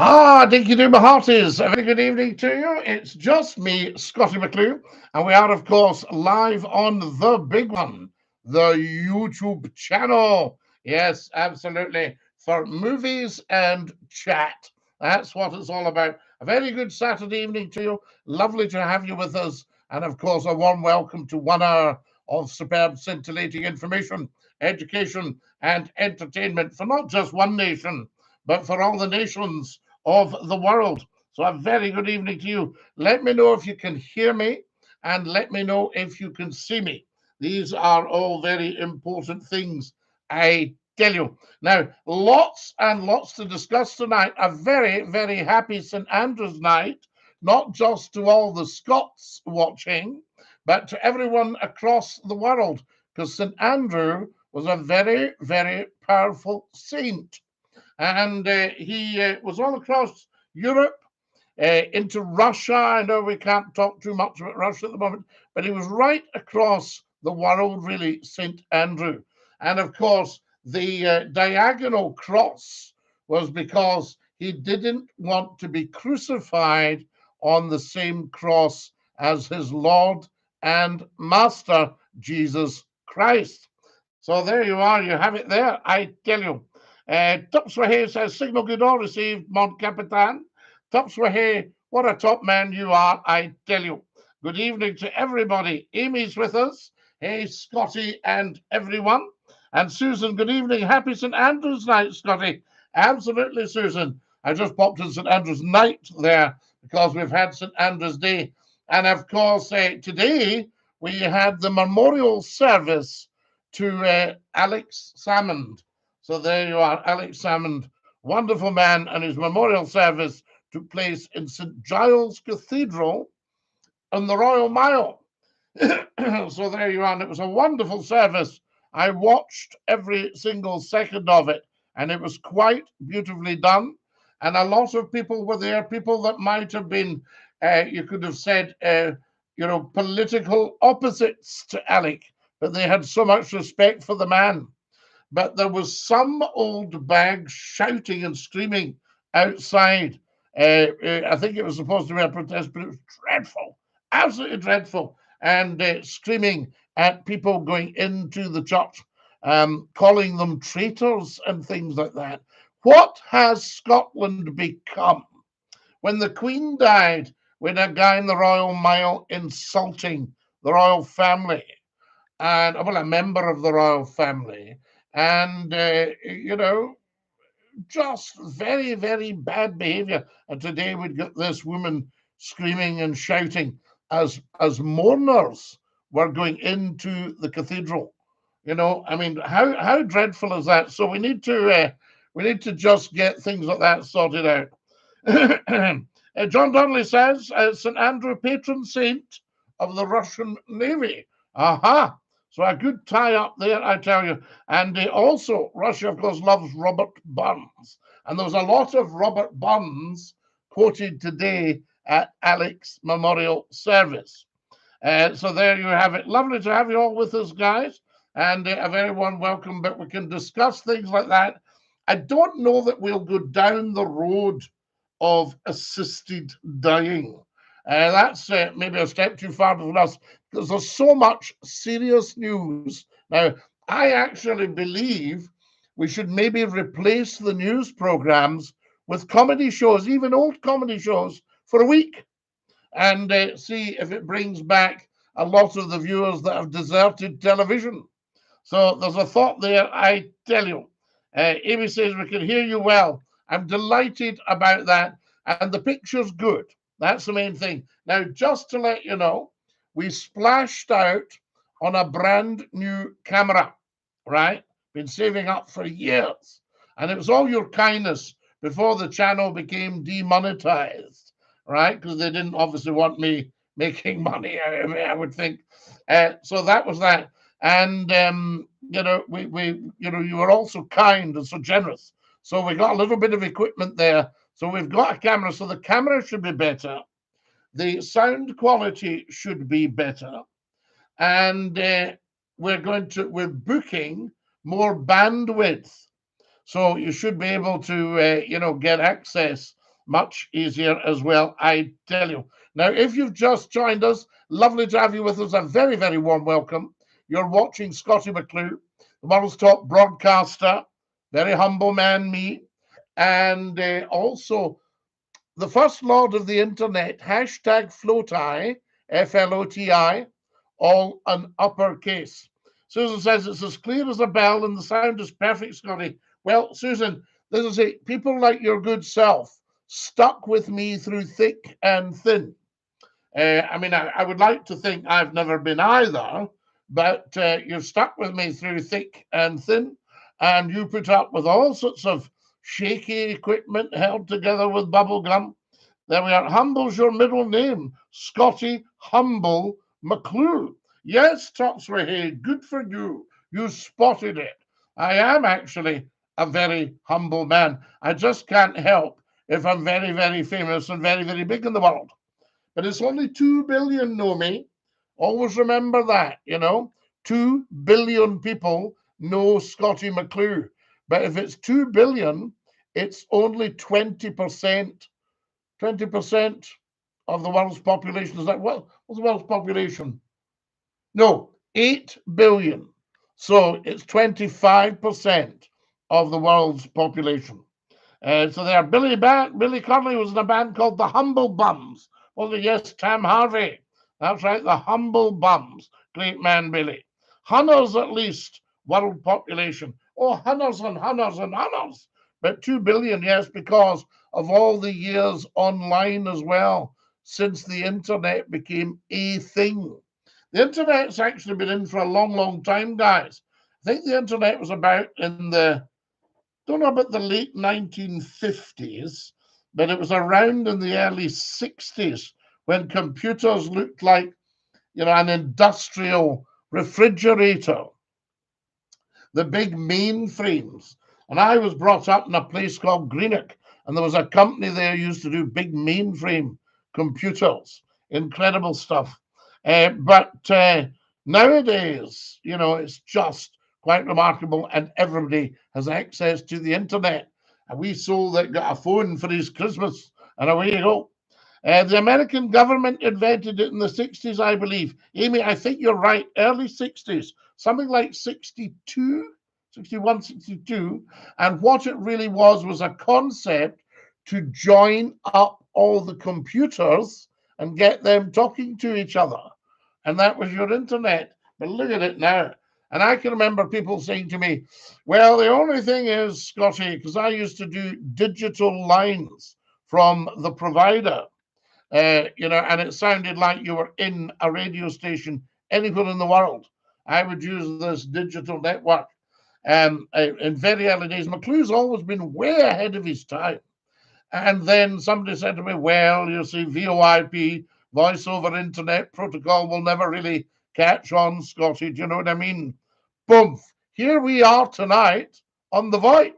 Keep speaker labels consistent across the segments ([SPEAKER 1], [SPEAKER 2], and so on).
[SPEAKER 1] Dinky-Doo, my hearties. A very good evening to you. It's just me, Scottie McClue, and we are, of course, live on the big one, the YouTube channel. Yes, absolutely. For movies and chat. That's what it's all about. A very good Saturday evening to you. Lovely to have you with us. And, of course, a warm welcome to 1 hour of superb, scintillating information, education, and entertainment for not just one nation, but for all the nations of the world. So, a very good evening to you. Let me know if you can hear me and let me know if you can see me. These are all very important things, I tell you. Now, lots and lots to discuss tonight. A very, very happy St. Andrew's night, not just to all the Scots watching, but to everyone across the world, because St. Andrew was a very, very powerful saint, and he was all across Europe, into Russia. I know we can't talk too much about Russia at the moment, but he was right across the world, really, St. Andrew. And of course, the diagonal cross was because he didn't want to be crucified on the same cross as his Lord and Master, Jesus Christ. So there you are, you have it there, I tell you. Top Swahili says, Signal good all received, Mon Capitan. Top Swahili, what a top man you are, I tell you. Good evening to everybody. Amy's with us. Hey, Scottie and everyone. And Susan, good evening. Happy St. Andrew's night, Scottie. Absolutely, Susan. I just popped in St. Andrew's night there because we've had St. Andrew's Day. And of course, today we had the memorial service to Alex Salmond. So there you are, Alex Salmond, wonderful man, and his memorial service took place in St. Giles Cathedral on the Royal Mile. So there you are, and it was a wonderful service. I watched every single second of it, and it was quite beautifully done. And a lot of people were there, people that might have been, you could have said, political opposites to Alec, but they had so much respect for the man. But there was some old bag shouting and screaming outside. I think it was supposed to be a protest, but it was dreadful, absolutely dreadful, and screaming at people going into the church, calling them traitors and things like that. What has Scotland become? When the Queen died, we had a guy in the Royal Mile insulting the royal family, and well, a member of the royal family, and just very, very bad behavior. And today we'd got this woman screaming and shouting as mourners were going into the cathedral. I mean, how dreadful is that? So we need to just get things like that sorted out. John Donnelly says, St. Andrew, patron saint of the Russian Navy. Aha. So a good tie up there, I tell you. And also, Russia, of course, loves Robert Burns. And there was a lot of Robert Burns quoted today at Alex Memorial Service. So there you have it. Lovely to have you all with us, guys. And a very warm welcome, but we can discuss things like that. I don't know that we'll go down the road of assisted dying. That's maybe a step too far for us, because there's so much serious news. Now, I actually believe we should maybe replace the news programs with comedy shows, even old comedy shows, for a week, and see if it brings back a lot of the viewers that have deserted television. So there's a thought there, I tell you. Amy says, we can hear you well. I'm delighted about that. And the picture's good. That's the main thing. Now, just to let you know, we splashed out on a brand new camera, right? Been saving up for years. And it was all your kindness before the channel became demonetized, right? Because they didn't obviously want me making money, I would think. So that was that. And, you were also kind and so generous. So we got a little bit of equipment there. So we've got a camera. So the camera should be better. The sound quality should be better. And we're booking more bandwidth. So you should be able to, get access much easier as well, I tell you. Now, if you've just joined us, lovely to have you with us. A very, very warm welcome. You're watching Scottie McClue, the world's top broadcaster, very humble man, me, and also the first lord of the internet, hashtag FLOTI, FLOTI, all an uppercase. Susan says it's as clear as a bell and the sound is perfect, Scotty. Well, Susan, this is it. People like your good self stuck with me through thick and thin. I would like to think I've never been either, but you've stuck with me through thick and thin, and you put up with all sorts of shaky equipment held together with bubble gum. There we are. Humble's your middle name, Scottie Humble McClue. Yes, Toxway, good for you. You spotted it. I am actually a very humble man. I just can't help if I'm very, very famous and very, very big in the world. But it's only 2 billion know me. Always remember that, 2 billion people know Scottie McClue. But if it's 2 billion, it's only 20%. 20% of the world's population. Is that what's the world's population? No, 8 billion. So it's 25% of the world's population. So there, Billy Connolly was in a band called the Humble Bums. Well, yes, Tam Harvey. That's right, the Humble Bums. Great man, Billy. Hunters, at least, world population. Oh, hunters and hunters and hunters. But 2 billion, yes, because of all the years online as well, since the internet became a thing. The internet's actually been in for a long, long time, guys. I think the internet was about don't know about the late 1950s, but it was around in the early 60s when computers looked like, an industrial refrigerator, the big mainframes. And I was brought up in a place called Greenock, and there was a company there used to do big mainframe computers, incredible stuff. But nowadays, it's just quite remarkable, and everybody has access to the internet. And we soul that got a phone for his Christmas, and away you go. The American government invented it in the 60s, I believe. Amy, I think you're right, early 60s, something like 62, 61, 62. And what it really was a concept to join up all the computers and get them talking to each other. And that was your internet. But look at it now. And I can remember people saying to me, well, the only thing is, Scottie, because I used to do digital lines from the provider, and it sounded like you were in a radio station anywhere in the world. I would use this digital network. In very early days, McClue's always been way ahead of his time. And then somebody said to me, well, you see, VoIP, voice over internet protocol, will never really catch on, Scottie. Do you know what I mean? Boom. Here we are tonight on the VoIP.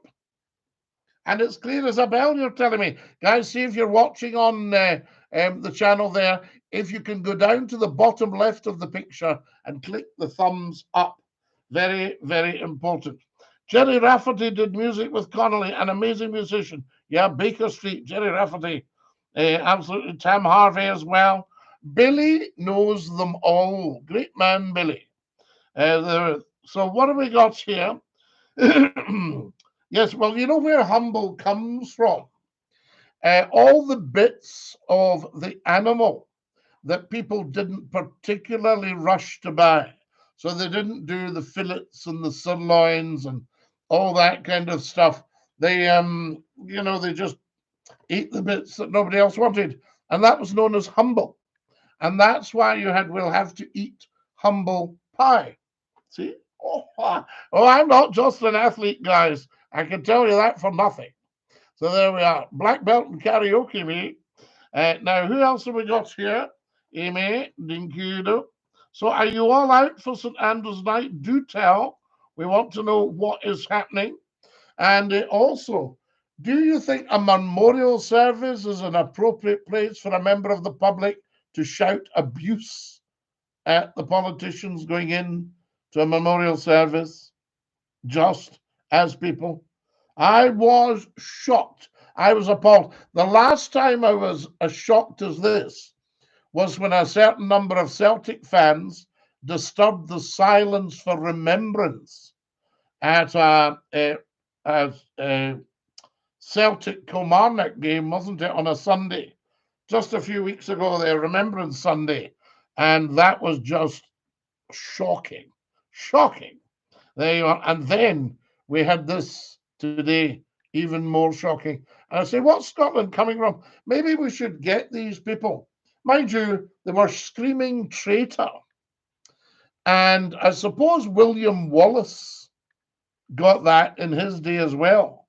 [SPEAKER 1] And it's clear as a bell, you're telling me. Guys, see if you're watching on the channel there. If you can go down to the bottom left of the picture and click the thumbs up. Very, very important. Jerry Rafferty did music with Connolly, an amazing musician. Yeah, Baker Street, Jerry Rafferty. Absolutely. Tam Harvey as well. Billy knows them all. Great man, Billy. So what have we got here? Yes, well, you know where humble comes from. All the bits of the animal that people didn't particularly rush to buy. So they didn't do the fillets and the sirloins and all that kind of stuff. They, they just ate the bits that nobody else wanted. And that was known as humble. And that's why we'll have to eat humble pie. See? Oh, I'm not just an athlete, guys. I can tell you that for nothing. So there we are. Black belt and karaoke, mate. Now, who else have we got here? Amy, DINKY-DOO. So are you all out for St. Andrew's night? Do tell. We want to know what is happening. And also, do you think a memorial service is an appropriate place for a member of the public to shout abuse at the politicians going in to a memorial service, just as people? I was shocked. I was appalled. The last time I was as shocked as this was when a certain number of Celtic fans disturbed the silence for remembrance at a Celtic Kilmarnock game, wasn't it, on a Sunday? Just a few weeks ago, their Remembrance Sunday. And that was just shocking. Shocking. There you are. And then we had this today, even more shocking. And I say, what's Scotland coming from? Maybe we should get these people. Mind you, they were screaming traitor. And I suppose William Wallace got that in his day as well,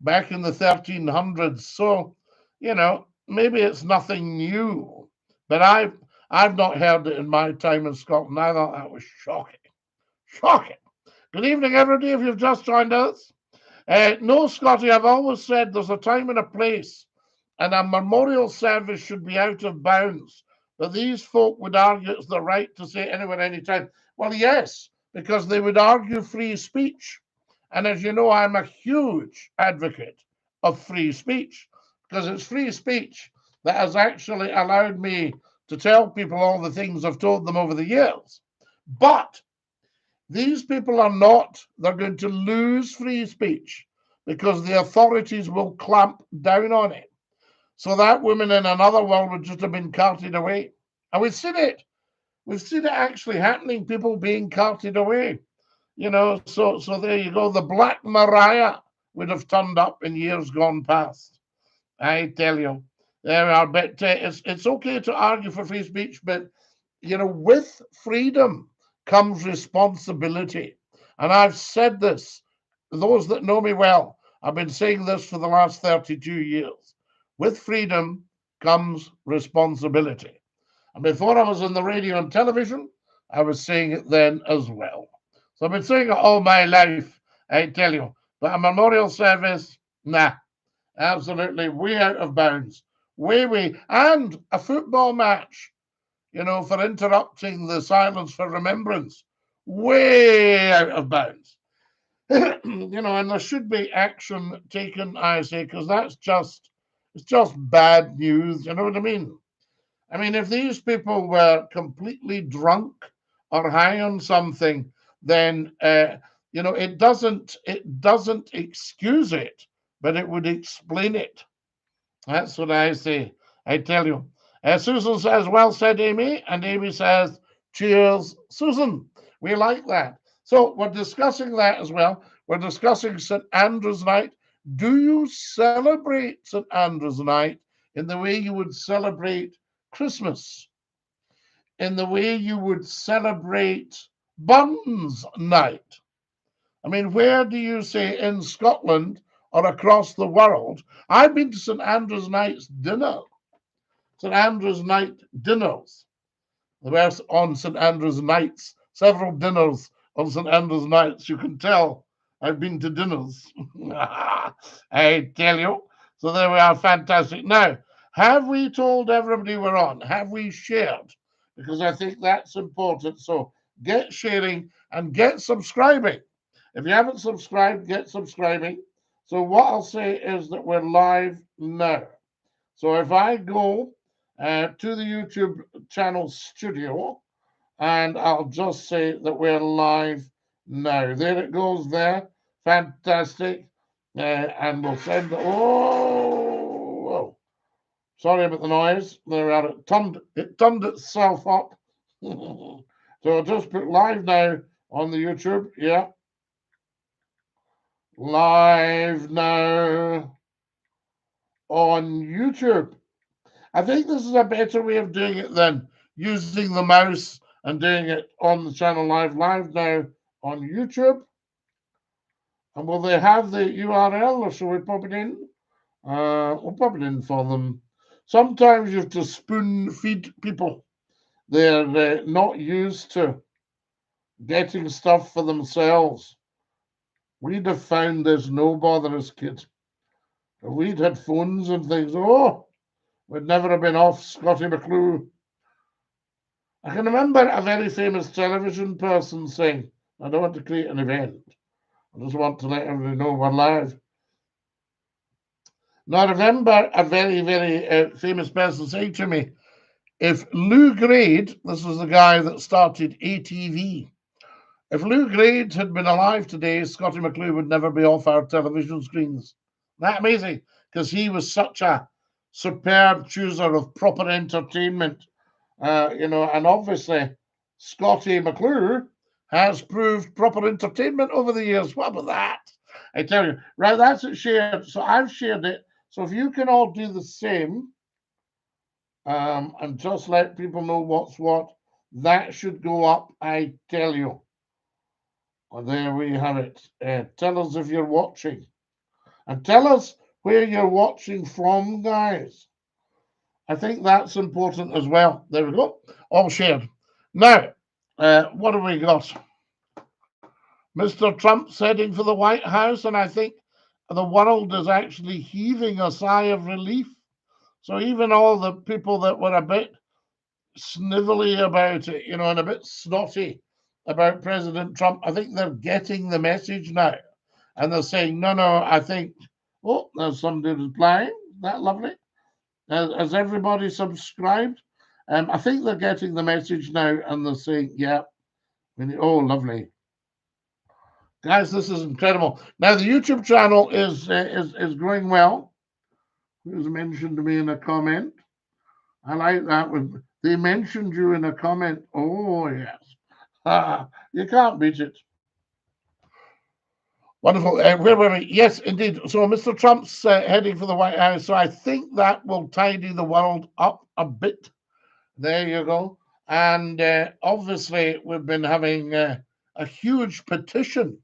[SPEAKER 1] back in the 1300s. So, you know, maybe it's nothing new. But I've not heard it in my time in Scotland. I thought that was shocking. Shocking. Good evening, everybody, if you've just joined us. No, Scotty, I've always said there's a time and a place, and a memorial service should be out of bounds. But these folk would argue it's the right to say anywhere, anytime. Well, yes, because they would argue free speech. And as you know, I'm a huge advocate of free speech, because it's free speech that has actually allowed me to tell people all the things I've told them over the years. But these people are not. They're going to lose free speech because the authorities will clamp down on it. So that woman in another world would just have been carted away. And we've seen it. We've seen it actually happening, people being carted away. You know, so there you go. The Black Mariah would have turned up in years gone past. I tell you. There are, but it's okay to argue for free speech, but, you know, with freedom comes responsibility. And I've said this, those that know me well, I've been saying this for the last 32 years. With freedom comes responsibility. And before I was in the radio and television, I was saying it then as well. So I've been saying it all my life, I tell you. But a memorial service, nah, absolutely way out of bounds. Way. And a football match, you know, for interrupting the silence for remembrance, way out of bounds. You know, and there should be action taken, I say, because it's just bad news. You know what I mean? I mean, if these people were completely drunk or high on something, then you know, it doesn't excuse it, but it would explain it. That's what I say. I tell you. Susan says, well said, Amy. And Amy says, cheers, Susan. We like that. So we're discussing that as well. We're discussing St. Andrew's Night. Do you celebrate St. Andrew's Night in the way you would celebrate Christmas? In the way you would celebrate Burns Night? I mean, where do you say in Scotland or across the world? I've been to St. Andrew's Night's dinner. St. Andrew's Night dinners. There were on St. Andrew's Nights, several dinners on St. Andrew's Nights. You can tell I've been to dinners. I tell you. So there we are, fantastic. Now, have we told everybody we're on? Have we shared? Because I think that's important. So get sharing and get subscribing. If you haven't subscribed, get subscribing. So what I'll say is that we're live now. So if I go to the YouTube channel studio, and I'll just say that we're live now. There it goes there. Fantastic. And we'll send it. Oh, sorry about the noise. There we are. It turned itself up. So I'll just put live now on the YouTube. Yeah. Live now on YouTube. I think this is a better way of doing it than using the mouse and doing it on the channel live now on YouTube. And will they have the URL, or shall we pop it in? We'll pop it in for them. Sometimes you have to spoon feed people. They're not used to getting stuff for themselves. We'd have found there's no bother as kids. If we'd had phones and things, we'd never have been off SCOTTIE McCLUE. I can remember a very famous television person saying, I don't want to create an event. I just want to let everybody know we're live. Now, I remember a very, very famous person saying to me, if Lou Grade, this was the guy that started ATV, if Lou Grade had been alive today, Scottie McClue would never be off our television screens. Isn't that amazing? Because he was such a superb chooser of proper entertainment, and obviously Scottie McClue has proved proper entertainment over the years. What about that? I tell you, right, that's it shared. So I've shared it. So if you can all do the same, and just let people know what's what, that should go up, I tell you. Well, there we have it. Tell us if you're watching. And tell us where you're watching from, guys. I think that's important as well. There we go. All shared. Now, what have we got? Mr. Trump's heading for the White House, and I think the world is actually heaving a sigh of relief. So even all the people that were a bit snivelly about it, and a bit snotty about President Trump, I think they're getting the message now. And they're saying, no, I think, oh, there's somebody replying. Isn't that lovely? Has everybody subscribed? I think they're getting the message now, and they're saying, yeah. Oh, lovely. Guys, this is incredible. Now, the YouTube channel is growing well. Who's mentioned me in a comment? I like that one. They mentioned you in a comment. Oh, yes. You can't beat it. Wonderful. Where were we? Yes, indeed. So Mr. Trump's heading for the White House. So I think that will tidy the world up a bit. There you go. And obviously, we've been having a huge petition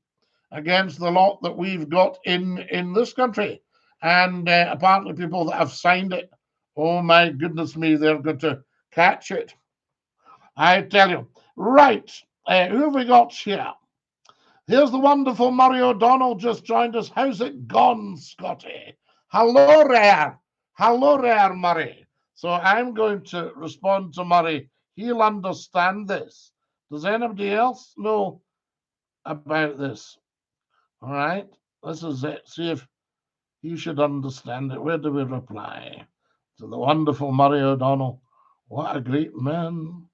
[SPEAKER 1] against the lot that we've got in this country. And apparently people that have signed it, oh my goodness me, they're going to catch it. I tell you. Right. Who have we got here? Here's the wonderful Murray O'Donnell just joined us. How's it gone, Scottie? Hello there. Hello there, Murray. So I'm going to respond to Murray. He'll understand this. Does anybody else know about this? All right. This is it. See if he should understand it. Where do we reply? To the wonderful Murray O'Donnell. What a great man.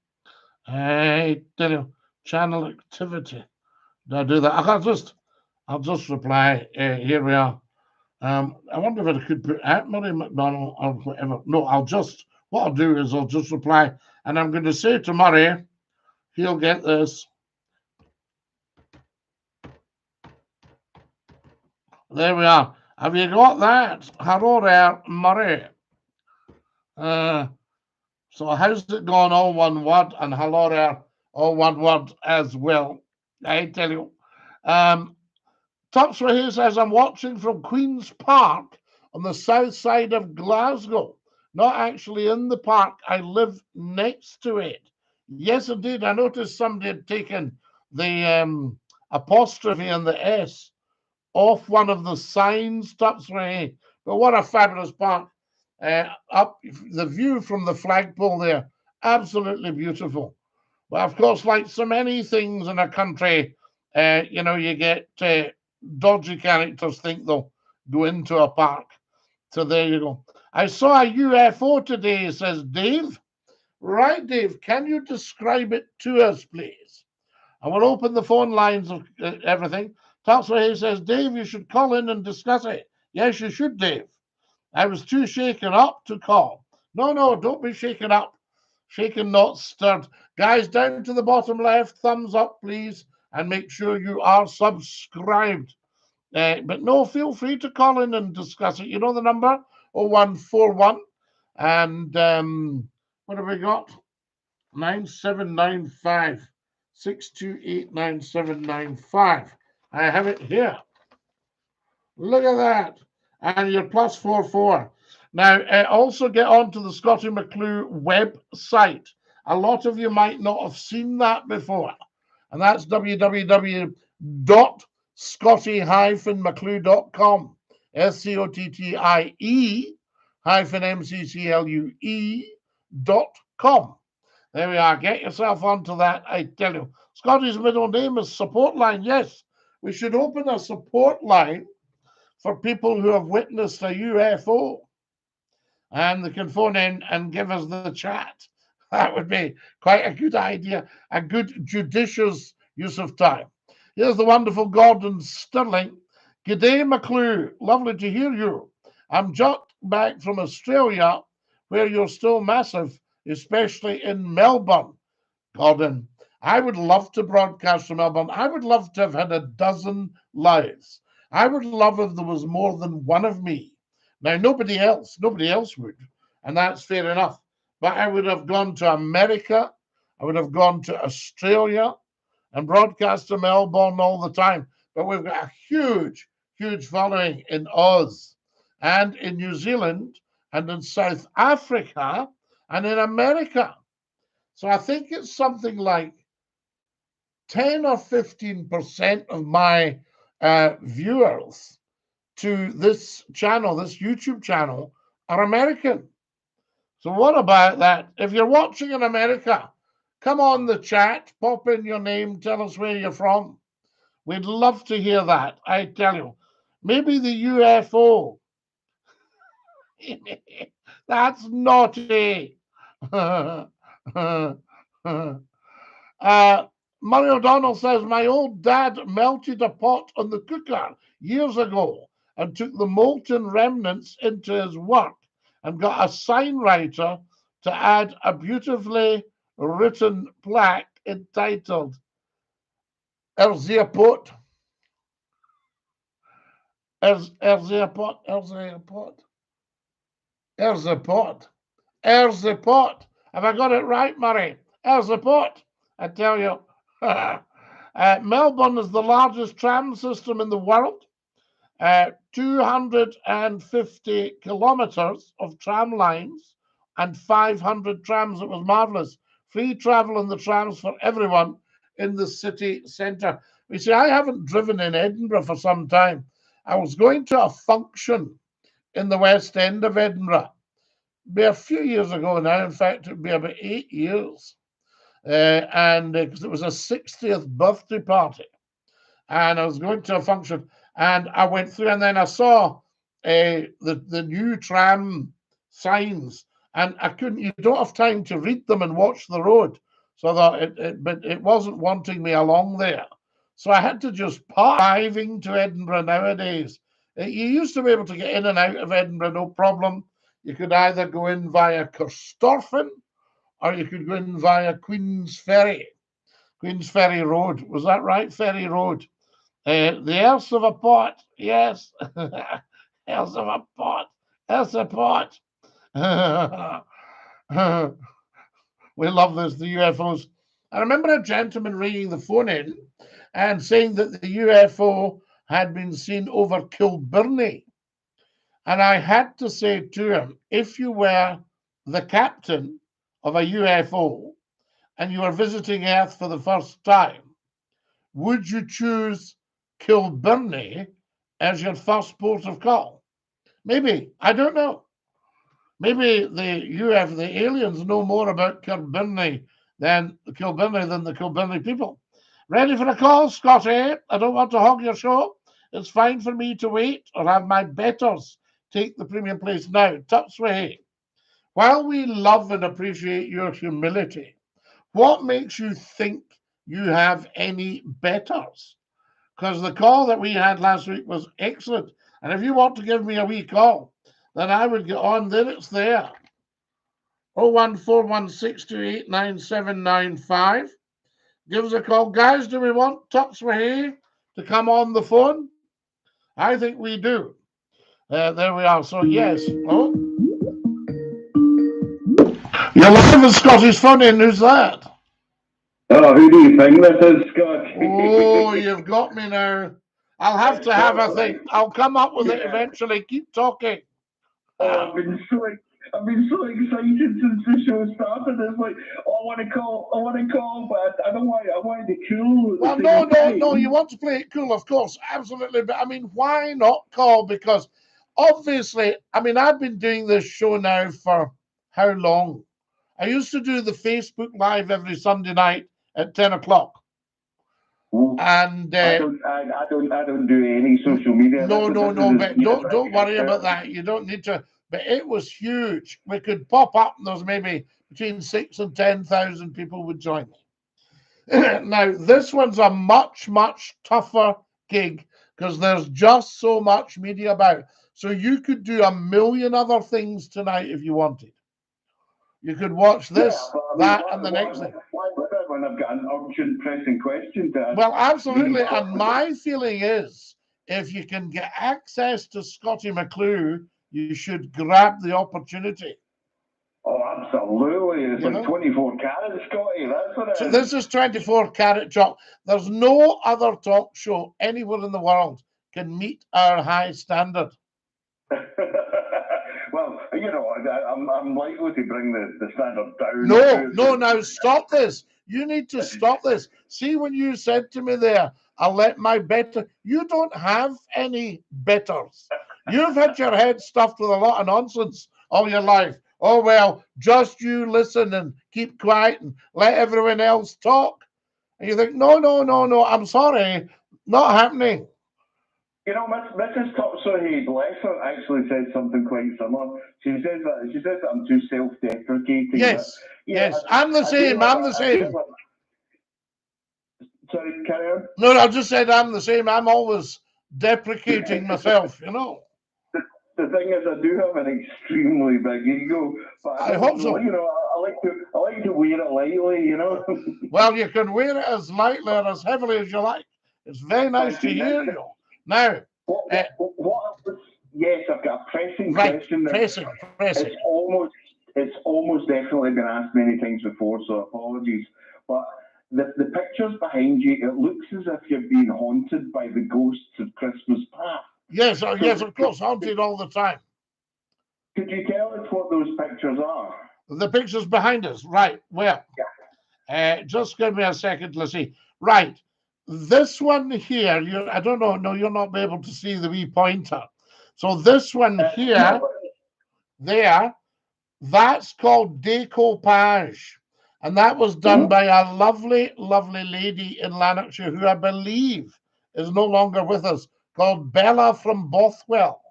[SPEAKER 1] I tell you, channel activity. Do I do that? I'll just reply. Here we are. I wonder if I could put at Murray McDonald or whatever. No, what I'll do is I'll just reply. And I'm going to say to Murray, he'll get this. There we are. Have you got that? Hello there, Murray. So how's it gone? All one word, and hello there, all one word as well. I tell you. Tops here says, I'm watching from Queen's Park on the south side of Glasgow. Not actually in the park. I live next to it. Yes, indeed. I noticed somebody had taken the apostrophe and the S off one of the signs, Topsway. But what a fabulous park. Up the view from the flagpole there, absolutely beautiful. But of course, like so many things in a country, you get dodgy characters think they'll go into a park. So there you go. I saw a UFO today, says Dave. Right, Dave, can you describe it to us, please? I will open the phone lines of everything. Topsway says, Dave, you should call in and discuss it. Yes, you should, Dave. I was too shaken up to call. No, don't be shaken up. Shaken, not stirred. Guys, down to the bottom left, thumbs up, please, and make sure you are subscribed. But no, feel free to call in and discuss it. You know the number, 0141. And what have we got? 9795 628 9795. I have it here. Look at that. And you're +44. Now, also get onto the Scottie McClue website. A lot of you might not have seen that before. And that's www.scottie-mcclue.com. SCOTTIE-MCCLUE.com. There we are. Get yourself onto that, I tell you. Scottie's middle name is Support Line. Yes, we should open a support line for people who have witnessed a UFO, and they can phone in and give us the chat. That would be quite a good idea, a good judicious use of time. Here's the wonderful Gordon Sterling. G'day, McClue. Lovely to hear you. I'm just back from Australia, where you're still massive, especially in Melbourne. Gordon, I would love to broadcast from Melbourne. I would love to have had a dozen lives. I would love if there was more than one of me. Now, nobody else would, and that's fair enough. But I would have gone to America, I would have gone to Australia, and broadcast to Melbourne all the time. But we've got a huge, huge following in Oz, and in New Zealand, and in South Africa, and in America. So I think it's something like 10 or 15% of my viewers to this channel, this YouTube channel, are American. So what about that? If you're watching in America, come on the chat, pop in your name, tell us where you're from. We'd love to hear that, I tell you. Maybe the UFO. That's naughty. Murray O'Donnell says, my old dad melted a pot on the cooker years ago and took the molten remnants into his work and got a sign writer to add a beautifully written plaque entitled Erzea pot. Erzea pot. Have I got it right, Murray? Erzea pot. I tell you. Melbourne is the largest tram system in the world. 250 kilometres of tram lines and 500 trams. It was marvellous. Free travel on the trams for everyone in the city centre. You see, I haven't driven in Edinburgh for some time. I was going to a function in the West End of Edinburgh. It'd be a few years ago now. In fact, it would be about 8 years. And because it was a 60th birthday party. And I was going to a function, and I went through, and then I saw the new tram signs, and I couldn't. You don't have time to read them and watch the road, so I thought but it wasn't wanting me along there, so I had to just park. Driving to Edinburgh nowadays, you used to be able to get in and out of Edinburgh no problem. You could either go in via Corstorphine, or you could go in via Queen's Ferry Road. Was that right? Ferry Road. The Earth of a Pot, yes. Earth of a Pot. Earth of a Pot. We love this, the UFOs. I remember a gentleman ringing the phone in and saying that the UFO had been seen over Kilbirnie. And I had to say to him, if you were the captain of a UFO and you were visiting Earth for the first time, would you choose Kilbirnie as your first port of call? Maybe. I don't know. Maybe the aliens know more about Kilbirnie than the Kilbirnie people. Ready for a call, Scotty? I don't want to hog your show. It's fine for me to wait or have my betters take the premium place now. Tupsway. While we love and appreciate your humility, what makes you think you have any betters? Because the call that we had last week was excellent. And if you want to give me a wee call, then I would get on. There, it's there. 01416289795. Give us a call. Guys, do we want Tupsway to come on the phone? I think we do. There we are. So, yes. Oh. You're live with Scotty's phone in. Who's that?
[SPEAKER 2] Oh, who do you think this is, Scott?
[SPEAKER 1] Oh, you've got me now. I'll have to have a think. I'll come up with it eventually. Keep talking.
[SPEAKER 2] Oh, I've been so excited since the show started. It's like, oh, I want to call, but I don't want. I wanted it cool.
[SPEAKER 1] Well, no. You want to play it cool, of course, absolutely. But I mean, why not call? Because obviously, I mean, I've been doing this show now for how long? I used to do the Facebook Live every Sunday night at 10 o'clock. And
[SPEAKER 2] I don't do any social media.
[SPEAKER 1] no, but don't worry about that. You don't need to. But it was huge. We could pop up, and there's maybe between 6,000 and 10,000 people would join me. Now, this one's a much tougher gig because there's just so much media about. So you could do a million other things tonight if you wanted. You could watch this, that, and the next thing.
[SPEAKER 2] When I've got an urgent, pressing question to ask.
[SPEAKER 1] Well, absolutely. And my feeling is, if you can get access to Scottie McClue, you should grab the opportunity.
[SPEAKER 2] Oh, absolutely. It's like 24 karat, Scottie. That's what it is.
[SPEAKER 1] So this is 24 karat chalk. There's no other talk show anywhere in the world can meet our high standard.
[SPEAKER 2] Well, you know, I'm likely to bring the standard down.
[SPEAKER 1] No, now stop this. You need to stop this. See, when you said to me there, I'll let my better, you don't have any betters. You've had your head stuffed with a lot of nonsense all your life. Oh, well, just you listen and keep quiet and let everyone else talk. And you think, no, I'm sorry, not happening.
[SPEAKER 2] You know, Mrs. Topsy, bless her, actually said something quite similar. She says that I'm too self-deprecating.
[SPEAKER 1] Yes, I'm the same.
[SPEAKER 2] Sorry, carry on.
[SPEAKER 1] No, I just said I'm the same. I'm always deprecating myself, you know.
[SPEAKER 2] The thing is, I do have an extremely big ego, but
[SPEAKER 1] I hope so.
[SPEAKER 2] You know, I like to wear it lightly, you know.
[SPEAKER 1] Well, you can wear it as lightly or as heavily as you like. It's very nice to hear you. Now,
[SPEAKER 2] yes, I've got a pressing question.
[SPEAKER 1] Pressing.
[SPEAKER 2] It's almost definitely been asked many times before, so apologies. But the pictures behind you, it looks as if you're being haunted by the ghosts of Christmas past.
[SPEAKER 1] Yes, of course, haunted all the time.
[SPEAKER 2] Could you tell us what those pictures are?
[SPEAKER 1] The pictures behind us, right? Well, just give me a second. Let's see. Right, this one here. I don't know. No, you'll not be able to see the wee pointer. So this one here, there, that's called decoupage, and that was done by a lovely lady in Lanarkshire who I believe is no longer with us, called Bella from Bothwell.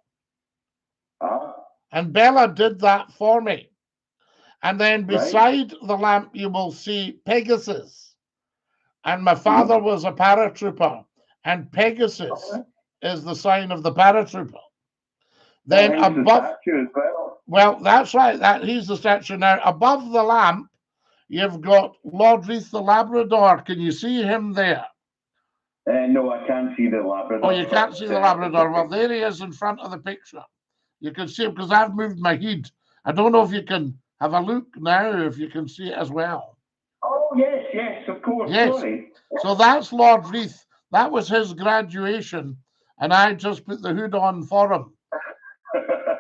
[SPEAKER 1] And Bella did that for me. And then beside the lamp, you will see Pegasus. And my father was a paratrooper, and Pegasus is the sign of the paratrooper. Then above, well, that's right. He's the statue. Now, above the lamp, you've got Lord Reith the Labrador. Can you see him there?
[SPEAKER 2] No, I can't see the Labrador.
[SPEAKER 1] Oh, you can't see the Labrador. Well, there he is in front of the picture. You can see him because I've moved my head. I don't know if you can have a look now, if you can see it as well.
[SPEAKER 2] Oh, yes, of course.
[SPEAKER 1] Yes.
[SPEAKER 2] Sorry.
[SPEAKER 1] So that's Lord Reith. That was his graduation, and I just put the hood on for him.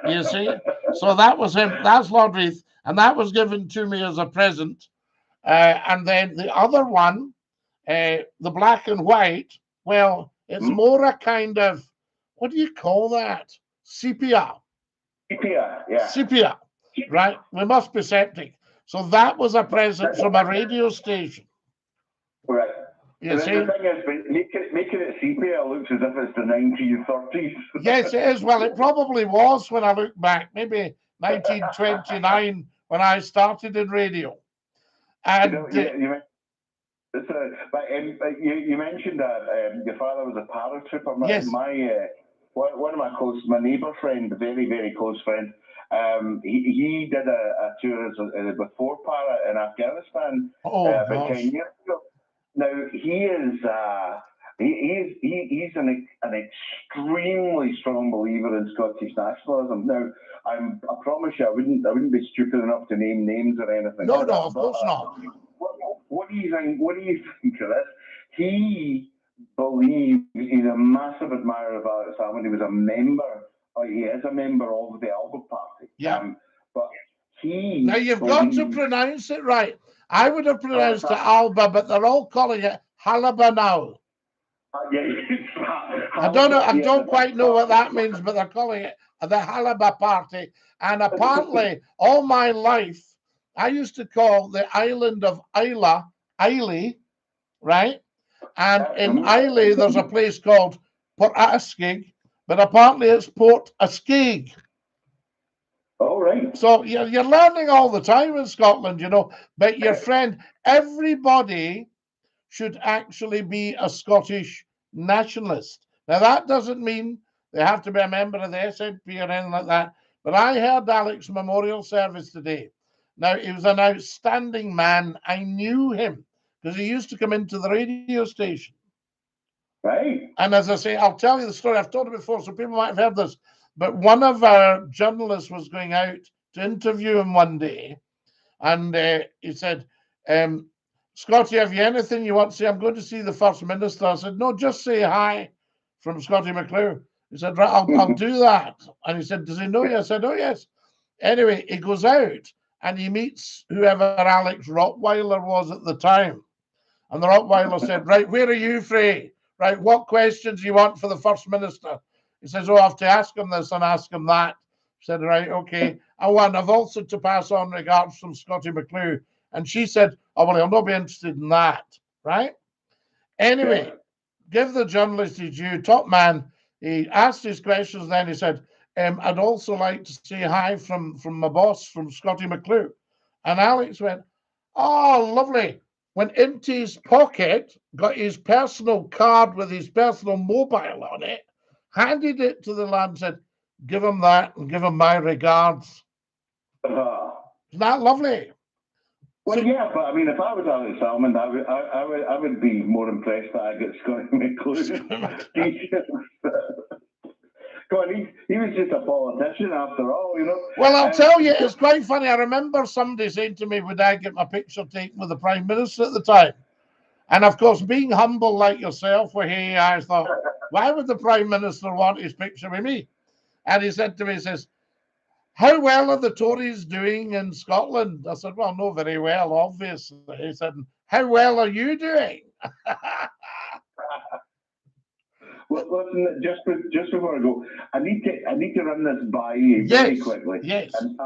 [SPEAKER 1] You see? So that was him. That's Lord Reith, and that was given to me as a present. And then the other one, the black and white, well, it's more a kind of, what do you call that? Sepia. Sepia, right? We must be septic. So that was a present from a radio station.
[SPEAKER 2] Right.
[SPEAKER 1] You see?
[SPEAKER 2] The thing is, making it sepia looks as if it's the 1930s.
[SPEAKER 1] Yes, it is. Well, it probably was when I look back, maybe 1929 when I started in radio. And
[SPEAKER 2] you mentioned that your father was a paratrooper.
[SPEAKER 1] Yes.
[SPEAKER 2] One of my neighbour friend, very close friend, he did a tour with 4 para in Afghanistan about 10 years ago. Now he's an extremely strong believer in Scottish nationalism. Now I promise you, I wouldn't be stupid enough to name names or anything.
[SPEAKER 1] No, of course not.
[SPEAKER 2] What do you think of this? He believes, he's a massive admirer of Alex Salmon. He was a member, he is a member of the Alba Party.
[SPEAKER 1] Yeah.
[SPEAKER 2] But he...
[SPEAKER 1] Now you've got to pronounce it right. I would have pronounced it Alba, but they're all calling it Halaba now. I don't quite know what that means, but they're calling it the Halaba Party. And apparently, all my life, I used to call the island of Islay, right? And in Islay, there's a place called Port Askig, but apparently it's Port Askig.
[SPEAKER 2] Oh, right.
[SPEAKER 1] So you're learning all the time in Scotland, you know. But your friend, everybody should actually be a Scottish nationalist. Now, that doesn't mean they have to be a member of the SNP or anything like that. But I heard Alex's memorial service today. Now, he was an outstanding man. I knew him because he used to come into the radio station.
[SPEAKER 2] Right.
[SPEAKER 1] And as I say, I'll tell you the story. I've told it before, so people might have heard this. But one of our journalists was going out to interview him one day. And he said, Scottie, have you anything you want to say? I'm going to see the First Minister. I said, no, just say hi from Scottie McClue. He said, right, I'll do that. And he said, does he know you? I said, oh, yes. Anyway, he goes out and he meets whoever Alex Rottweiler was at the time. And the Rottweiler said, right, where are you, Frey? Right, what questions do you want for the First Minister? He says, oh, I have to ask him this and ask him that. I said, right, okay. I've also to pass on regards from Scottie McClue. And she said, oh, well, he'll not be interested in that, right? Anyway, give the journalist his due, top man. He asked his questions, then he said, I'd also like to say hi from my boss, from Scottie McClue. And Alex went, oh, lovely. Went into his pocket, got his personal card with his personal mobile on it, handed it to the lad and said, give him that and give him my regards. Isn't that lovely?
[SPEAKER 2] Well, yeah, but I mean, if I was Alex Salmond, I would be more impressed that I get Scottie McClue. Come on, he was just a politician after all, you know.
[SPEAKER 1] Well, I'll tell you, it's quite funny. I remember somebody saying to me, would I get my picture taken with the Prime Minister at the time? And of course, being humble like yourself, I thought, why would the Prime Minister want his picture with me? And he said to me, he says, how well are the Tories doing in Scotland? I said, well, not very well, obviously. He said, how well are you doing?
[SPEAKER 2] Well, listen, just before I go, I need to run this by you very quickly.
[SPEAKER 1] Yes.
[SPEAKER 2] And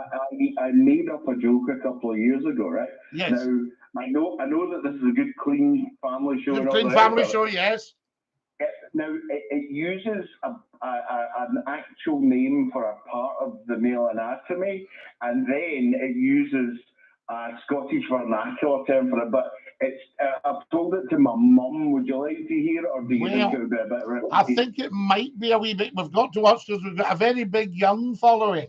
[SPEAKER 2] I made up a joke a couple of years ago, right?
[SPEAKER 1] Yes.
[SPEAKER 2] Now I know that this is a good, clean family show.
[SPEAKER 1] Good, clean family show, yes.
[SPEAKER 2] Now it uses an actual name for a part of the male anatomy, and then it uses a Scottish vernacular term for it. But I've told it to my mum. Would you like to hear, or do you think it would be a bit risky?
[SPEAKER 1] I think it might be a wee bit. We've got to watch because we've got a very big young following.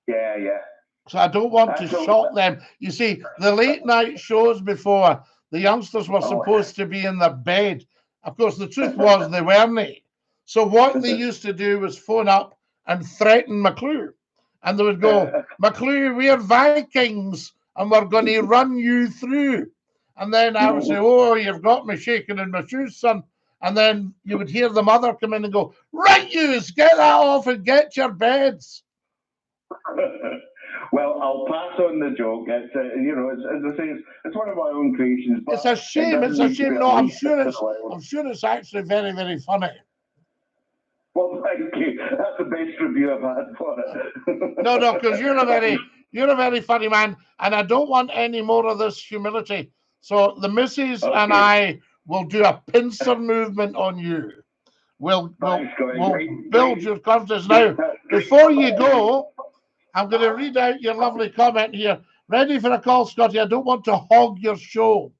[SPEAKER 2] Yeah.
[SPEAKER 1] So I don't want to shock them. You see, the late night shows before, the youngsters were supposed to be in their bed. Of course, the truth was they weren't. So what they used to do was phone up and threaten McClue. And they would go, McClue, we're Vikings and we're going to run you through. And then I would say, oh, you've got me shaking in my shoes, son. And then you would hear the mother come in and go, right, yous, get that off and get your beds.
[SPEAKER 2] Well, I'll pass on the joke. It's as I say, it's one of my own creations. But
[SPEAKER 1] it's a shame. It's a shame. No, I'm sure it's actually very, very funny.
[SPEAKER 2] Well, thank you. That's the best review I've had for it.
[SPEAKER 1] No, because you're a very funny man, and I don't want any more of this humility. So the missus and I will do a pincer movement on you. We'll build your confidence. Now, before you go, I'm going to read out your lovely comment here. Ready for a call, Scottie? I don't want to hog your show.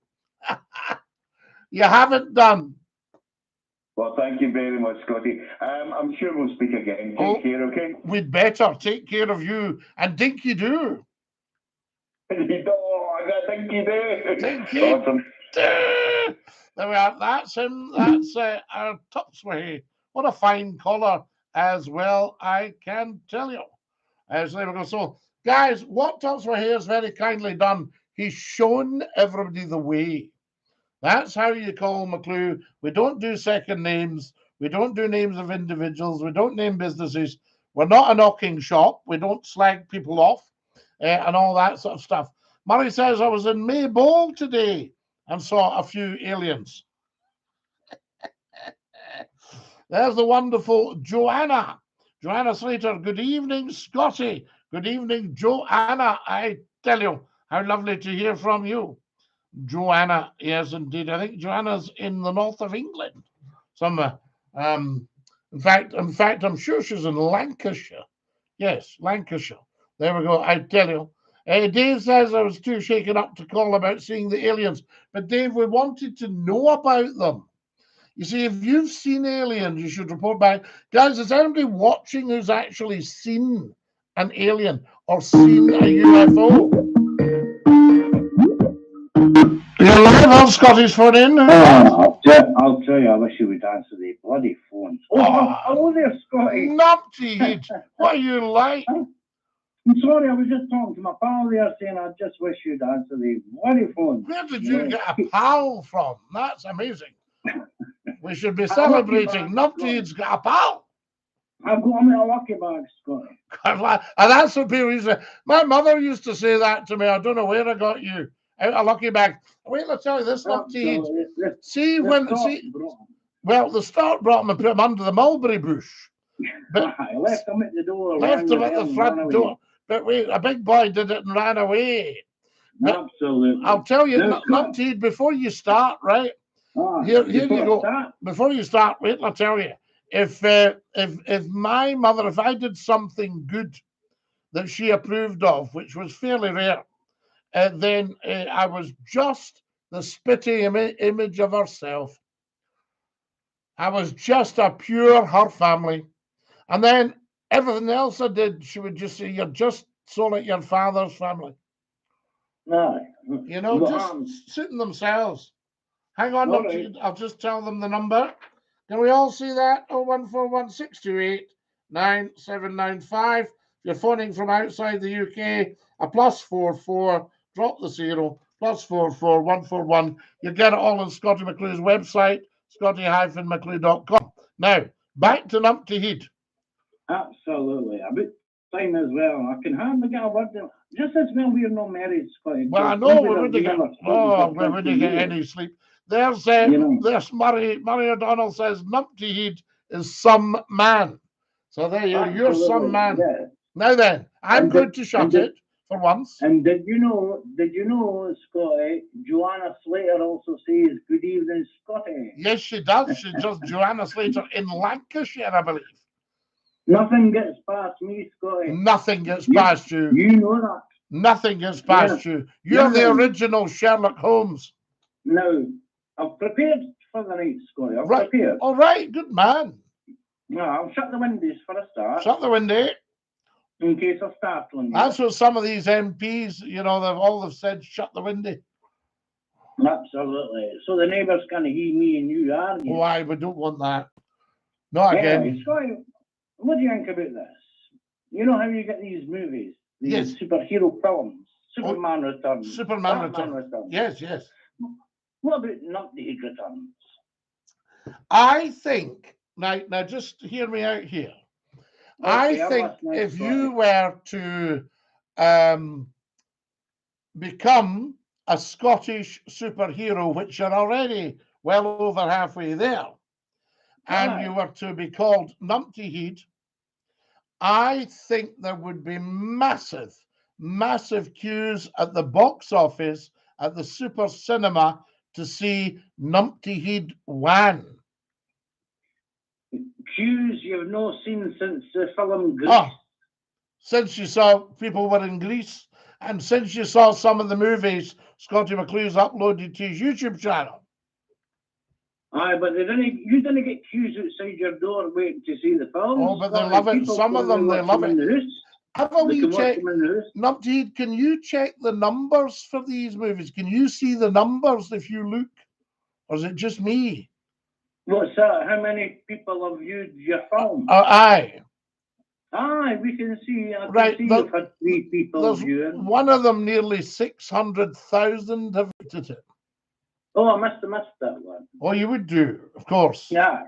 [SPEAKER 1] You haven't done.
[SPEAKER 2] Well, thank you very much, Scottie. I'm sure we'll speak again. Take care, okay?
[SPEAKER 1] We'd better take care of you and DINKY-DOO.
[SPEAKER 2] Oh, I got DINKY-DOO.
[SPEAKER 1] DINKY-DOO.
[SPEAKER 2] Awesome.
[SPEAKER 1] There we are. That's him. That's our top sway. What a fine collar as well, I can tell you. So there we go. So, guys, what Top Sway has very kindly done, he's shown everybody the way. That's how you call McClue. We don't do second names. We don't do names of individuals. We don't name businesses. We're not a knocking shop. We don't slag people off and all that sort of stuff. Murray says, I was in Maybole today and saw a few aliens. There's the wonderful Joanna. Joanna Slater, good evening, Scottie. Good evening, Joanna. I tell you, how lovely to hear from you. Joanna, yes, indeed. I think Joanna's in the north of England somewhere. In fact, I'm sure she's in Lancashire. Yes, Lancashire. There we go. I tell you. Dave says I was too shaken up to call about seeing the aliens. But Dave, we wanted to know about them. You see, if you've seen aliens, you should report back. Guys, is anybody watching who's actually seen an alien or seen a UFO? You're live on Scotty's phone in.
[SPEAKER 2] I'll tell you, I wish you would answer the bloody phones. Hello there, Scotty.
[SPEAKER 1] Numpty, what are you like?
[SPEAKER 2] I'm sorry, I was just talking to my pal there saying I just wish you'd answer the bloody phone.
[SPEAKER 1] Where did you get a pal from? That's amazing. We should be celebrating. Numpty's got a pal.
[SPEAKER 2] I've got him in a lucky bag, Scotty.
[SPEAKER 1] And that's what people used to say. My mother used to say that to me. I don't know where I got you. Out a lucky bag. Wait, let's tell you this, Numpty. Well, the start brought him and put him under the mulberry bush.
[SPEAKER 2] But I left him at the door.
[SPEAKER 1] Left him at the front door. But wait, a big boy did it and ran away.
[SPEAKER 2] Absolutely.
[SPEAKER 1] I'll tell you, Numpty, before you start, right? Here you go. Before you start, wait, I'll tell you. If my mother, if I did something good that she approved of, which was fairly rare, then I was just the spitty image of herself. I was just a pure her family. And then everything else I did, she would just say, you're just so like your father's family.
[SPEAKER 2] No.
[SPEAKER 1] You know, just suiting themselves. Hang on, I'll just tell them the number. Can we all see that? 01416289795. If you're phoning from outside the UK, a +44, drop the 0, +44141. You get it all on Scottie McClue's website, scottie-mcclue.com. Now, back to Numpty Head.
[SPEAKER 2] Absolutely. A bit time as well. I can hardly get a word in. Just as well we're not married, Scotty.
[SPEAKER 1] Well, I know we wouldn't get any sleep. There's Murray O'Donnell says Numpty Head is some man. So there you're some man. Yeah. Now then, I'm going to shut it for once.
[SPEAKER 2] And did you know, Scotty, Joanna Slater also says good evening, Scotty.
[SPEAKER 1] Yes, she does. She does. Joanna Slater in Lancashire, I believe.
[SPEAKER 2] Nothing gets past me, Scotty.
[SPEAKER 1] Nothing gets past you.
[SPEAKER 2] You know that.
[SPEAKER 1] Nothing gets past you. You're the original Sherlock Holmes.
[SPEAKER 2] No, I've prepared for the night, Scotty. I've prepared.
[SPEAKER 1] All right, good man.
[SPEAKER 2] No, I'll shut the windows for a start.
[SPEAKER 1] Shut the window.
[SPEAKER 2] In case I start on you.
[SPEAKER 1] That's what some of these MPs, you know, they've said, shut the window.
[SPEAKER 2] Absolutely. So the neighbours can hear me and you argue.
[SPEAKER 1] Why? We don't want that. Not again.
[SPEAKER 2] Scotty, what do you think about this? You know how you get these movies? These superhero films. Superman Returns.
[SPEAKER 1] Superman Returns. Yes.
[SPEAKER 2] What about Numpty Head Returns?
[SPEAKER 1] I think, now just hear me out here. Okay, I think if you were to become a Scottish superhero, which you're already well over halfway there, and you were to be called Numpty Head, I think there would be massive queues at the box office at the super cinema to see Numpty Head Wan.
[SPEAKER 2] Queues you've not seen since the film Grease.
[SPEAKER 1] Since you saw people were in Greece, and since you saw some of the movies Scottie McClue's uploaded to his YouTube channel.
[SPEAKER 2] Aye, but you didn't get queues outside your door waiting to see the film.
[SPEAKER 1] Oh, but they love it. Some of them, they love it. Have a wee check. Numpty, can you check the numbers for these movies? Can you see the numbers if you look? Or is it just me?
[SPEAKER 2] What's that? How many people have viewed your film?
[SPEAKER 1] Aye.
[SPEAKER 2] Aye, we can see. I can see you've had 3 people viewing.
[SPEAKER 1] One of them, nearly 600,000 have viewed it.
[SPEAKER 2] Oh, I must have missed that one.
[SPEAKER 1] Oh, you would do, of course.
[SPEAKER 2] Yeah.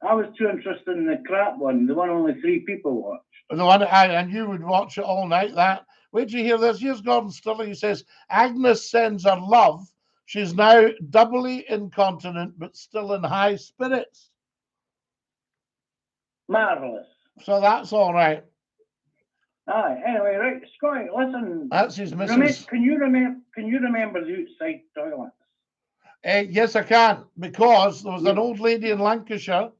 [SPEAKER 2] I was too interested in the crap one, the one only 3 people watched.
[SPEAKER 1] The one, and you would watch it all night, that. Wait till you hear this. Here's Gordon Stirling. He says, Agnes sends her love. She's now doubly incontinent, but still in high spirits.
[SPEAKER 2] Marvellous.
[SPEAKER 1] So that's all right.
[SPEAKER 3] Aye, anyway, right, Scotty, listen.
[SPEAKER 1] That's his missus.
[SPEAKER 3] Can you remember the outside toilets?
[SPEAKER 1] Yes, I can, because there was an old lady in Lancashire,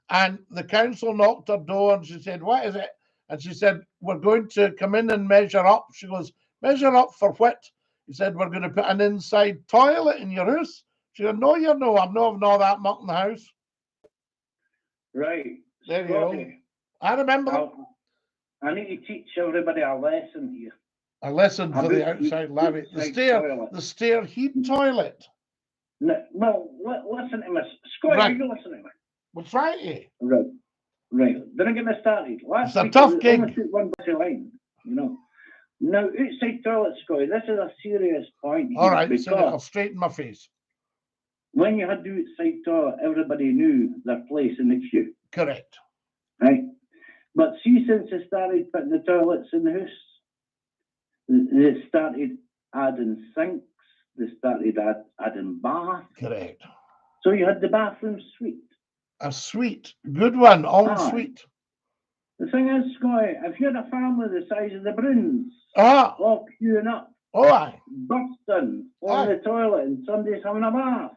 [SPEAKER 1] and the council knocked her door, and she said, "What is it?" And she said, "We're going to come in and measure up." She goes, "Measure up for what?" He said, "We're going to put an inside toilet in your house." She said, "No, you're no. I'm not having all that muck in the house."
[SPEAKER 3] Right.
[SPEAKER 1] There you go. I remember that.
[SPEAKER 3] I need to teach everybody a lesson here.
[SPEAKER 1] A lesson for the outside lavvy. The stair heat toilet.
[SPEAKER 3] No, well, listen to me. Scott,
[SPEAKER 1] right.
[SPEAKER 3] Are you listening to me?
[SPEAKER 1] What's right here?
[SPEAKER 3] Right. Don't get me started.
[SPEAKER 1] It's a tough gig.
[SPEAKER 3] One line, you know. Now, outside toilet, Scotty, this is a serious point here.
[SPEAKER 1] All right, so I'll straighten my face.
[SPEAKER 3] When you had the outside toilet, everybody knew their place in the queue.
[SPEAKER 1] Correct.
[SPEAKER 3] Right? But see, since they started putting the toilets in the house, they started adding sinks, they started adding baths.
[SPEAKER 1] Correct.
[SPEAKER 3] So you had the bathroom suite.
[SPEAKER 1] A suite. Good one, en suite.
[SPEAKER 3] The thing is, Scotty, if you had a family the size of the Bruins, all queuing up, bursting on the toilet, and somebody's having a bath,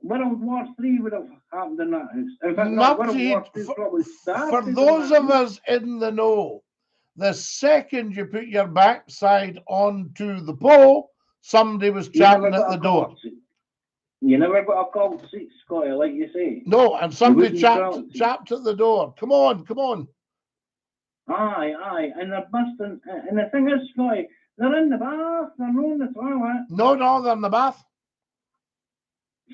[SPEAKER 3] World War III would have happened in that house. In fact, World War II probably started.
[SPEAKER 1] For those of us in the know, the second you put your backside onto the pole, somebody was chatting at the door.
[SPEAKER 3] You never got a cold seat, Scotty, like you say.
[SPEAKER 1] No, and somebody chapped at the door. Come on, come on.
[SPEAKER 3] Aye, and they're busting. And the thing is, Scotty, they're in the bath, they're not in the toilet.
[SPEAKER 1] No, they're in the bath.